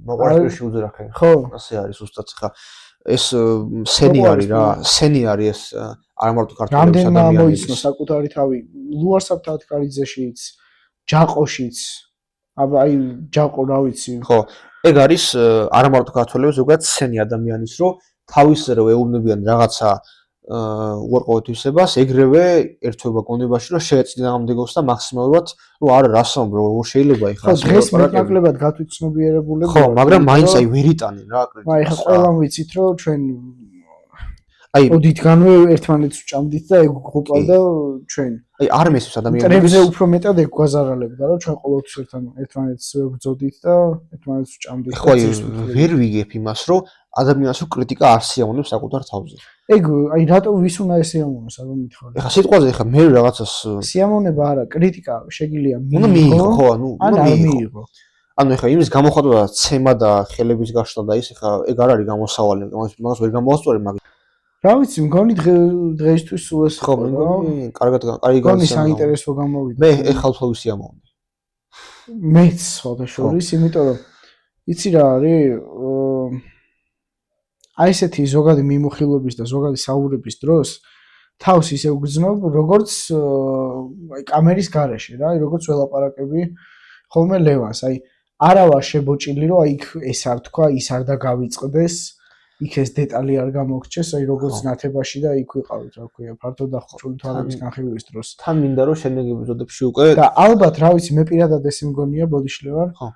მოყარებში უძრახე ხო ასე არის უბრალოდ ხა ეს სენი არის რა სენი არის ეს არ მარტო ქართულების ადამიანის რამდენმა მოიცნო საკუთარი თავი ლუარსაბ თათკარიძეშიც ჯაყოშიც აი ჯაყო რა ვიცი ხო ეგ არის არ მარტო ქართველებს ზოგადად სენი ადამიანის რომ თავის რო ეუბნებიან რაღაცა უარყოფითისებას ეგრევე ერთვება გონებაში რომ შეეწინააღმდეგოს და მაქსიმალურად რომ არა რასამ რო შეიძლება ეხლა ხო დღეს მეტნაკლებად გათვითცნობიერებულები ხო მაგრამ მაინც აი ვერ იტანენ რა კრიტიკას აი ხა ყველამ ვიცით რომ ჩვენ აი ოდითგანვე ერთმანეთს ვჭამდით და ეგ გვყავდა ჩვენ აი არ მესმის ადამიანებს ტრებზე უფრო მეტად ეგ გვაზარალებდა რომ ჩვენ ყოველთვის ერთმანეთს ვებრძოდით და ერთმანეთს ვჭამდით ხო აი ვერ ვიგებ იმას რომ ადამიანს რო კრიტიკა არ სიამოვნებს საკუთარ თავზე ეგ აი რატო ვის უნდა ესიამოვნოს არ მომითხარ ეხა სიტყვაზე ეხა მე რაღაცას სიამოვნება არა კრიტიკა შეგიძლია მიიღო ხო ანუ უნდა მიიღო ანუ ეხა იმის გამოხატვა ცემა და ხელების გაშლა და ის ეხა ეგ არ არის გამოსავალი მაგას ვერ გამოვასწორებ მაგ რა ვიცი მგონი დღეისთვის სულ ეს ხო მგონი კარგად კარგი გონი საინტერესო გამოვიდა მე ეხლა უფრო სიამოვნე მეც სხვადასხვა იმიტომ რომ იცი რა არის აი ესეთი ზოგადი მიმოხილვების და ზოგადი საუბრების დროს თავს ისე უგრძნობ როგორც აი კამერის გარეშე რა აი როგორც ველაპარაკები ხოლმე ლევანს აი არა ვარ შებოჭილი რომ აი ეს არ თქვა ის არ დაგავიწყდეს იქ ეს დეტალი არ გამოგჩეს აი როგორც ნათებაში და იქ ვიყავით რა ქვია ფართო და ხუჭული თვალების განხილვის დროს თან მინდა რომ შემდეგ ეპიზოდებში უკვე და ალბათ რა ვიცი მე პირადად ეს მგონია ბოდიშლევარ ხო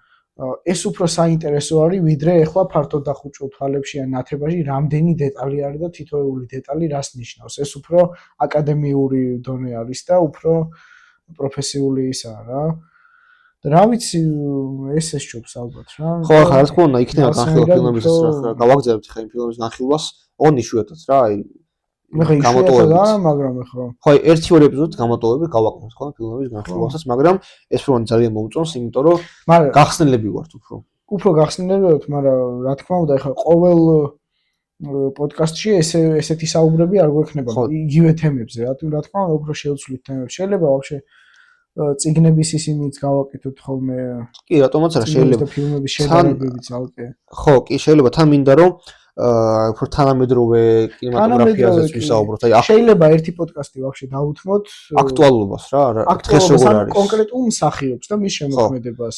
ეს უფრო საინტერესო არის ვიდრე ახლა ფართო და ხუჭულ თვალებში ან ნათებაში რამდენი დეტალი არის და თითოეული დეტალი რას ნიშნავს ეს უფრო აკადემიური დონე არის და უფრო პროფესიული ისაა რა და რა ვიცი ეს სჯობს ალბათ რა ხო ახლა რა თქმა უნდა იქნება განხილვა ფილმების რა გავაგზავნებთ ხა იმ ფილმების განხილვას ოღონდ იშვიათად რა აი გამოტოვებთ მაგრამ ახლა ხო აი 1-2 ეპიზოდით გამოტოვები გავაკეთებთ ხო ფილმების განხილვასაც მაგრამ ეს პროგრამა ძალიან მომწონს იმიტომ რომ გახსნილები ვართ უფრო გახსნილები ვართ მაგრამ რა თქმა უნდა ახლა ყოველ პოდკასტში ესეთი საუბრები არ გვექნება იგივე თემებზე რა თქმა უნდა უფრო შეუცვლით თემებს შეიძლება ვაფშე წიგნების ისინიც გავაკეთოთ ხოლმე კი რატომაც არა შეიძლება ფილმების შედარებები ძალკე ხო კი შეიძლება თან მინდა რომ უფრო თანამედროვე კინემატოგრაფიაზეც ვისაუბროთ. აი შეიძლება ერთი პოდკასტი ვაფშე დავუთმოთ აქტუალობას რა, დღეს როგორ არის. კონკრეტულ მსახიობს და მის შემოქმედებას.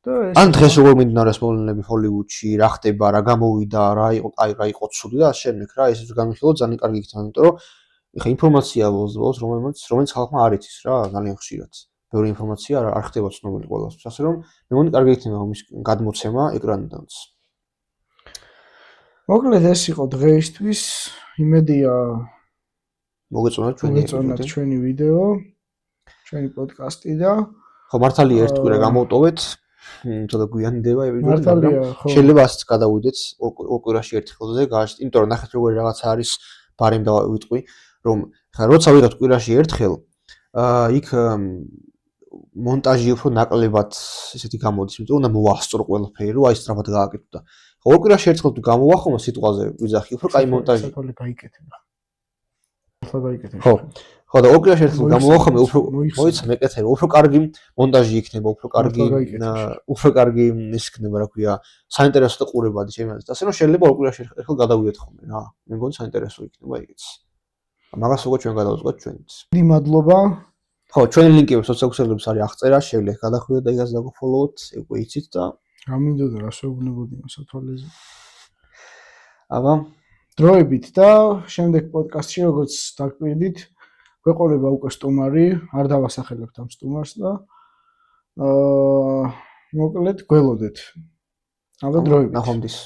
და ეს ან დღეს როგორ მიმდინარეობს მოვლენები ჰოლივუდში, რა ხდება, რა გამოვიდა, რა იყო ცუდი და შემდეგ რა, ესეც განვიხილოთ ძალიან კარგი იქნება, იმიტომ რომ ეხა ინფორმაცია ვოზ რომელიც ხალხმა არ იცის რა, ძალიან ხშირად. ბევრი ინფორმაცია არ ხდება ცნობილი ყველასთვის, ასე რომ მე მგონი კარგი იქნება მის გადმოცემა ეკრანიდანაც. მოკლედ ეს იყო დღეისთვის. იმედია მოგეწონათ ჩვენი ვიდეო, ჩვენი პოდკასტი და ხო მართალია ერთ კვირა გამოვტოვეთ. თორე გვიანდება ეპიზოდი, მაგრამ შეიძლება ასეც გადავიდეთ ორ კვირაში ერთ ხელზე, იმიტომ რომ ნახეთ როგორი რაღაცა არის, ბარემ დავიტყვი, რომ ხა როცა ვიღებთ კვირაში ერთხელ, იქ მონტაჟი უფრო ნაკლებად ესეთი გამოდის, იმიტომ რომ უნდა მოვასწრო ყველაფერი, რომ აი სწრაფად გააკეთო და ორ კვირაში ერთხელ თუ გამოვახო სიტყვაზე ვიძახი, უფრო კაი მონტაჟი. საფოლე გაიკეთება. ახლა გაიკეთებ. ხო და ორ კვირაში ერთხელ გამოვახო უფრო მოიცა მეკეთება, უფრო კარგი მონტაჟი იქნება, უფრო კარგი ის იქნება, რა ქვია, საინტერესო და ყურებადი შემიძლია. ასე რომ შეიძლება ორ კვირაში ერთხელ გადავიდეთ ხოლმე რა. მე მგონი საინტერესო იქნება ეგეც. მაგას უკვე ჩვენ გადავწყვეტ ჩვენც. დიდი მადლობა. ხო, ჩვენი ლინკები სოციალურ ქსელებში არის აღწერა, შეგვიძლია გადახვიდეთ და იგას დაგფოლოვოთ, უკვე იცით და გამინდოდა რა შეუბნებოდი მოსათვალეზე. აბა დროებით და შემდეგ პოდკასტში როგორც დაგკვირდით, გვეყოლება უკვე სტუმარი, არ დავასახელებთ ამ სტუმარს და მოკლედ გველოდეთ. აბა დროებით. ნახვამდის.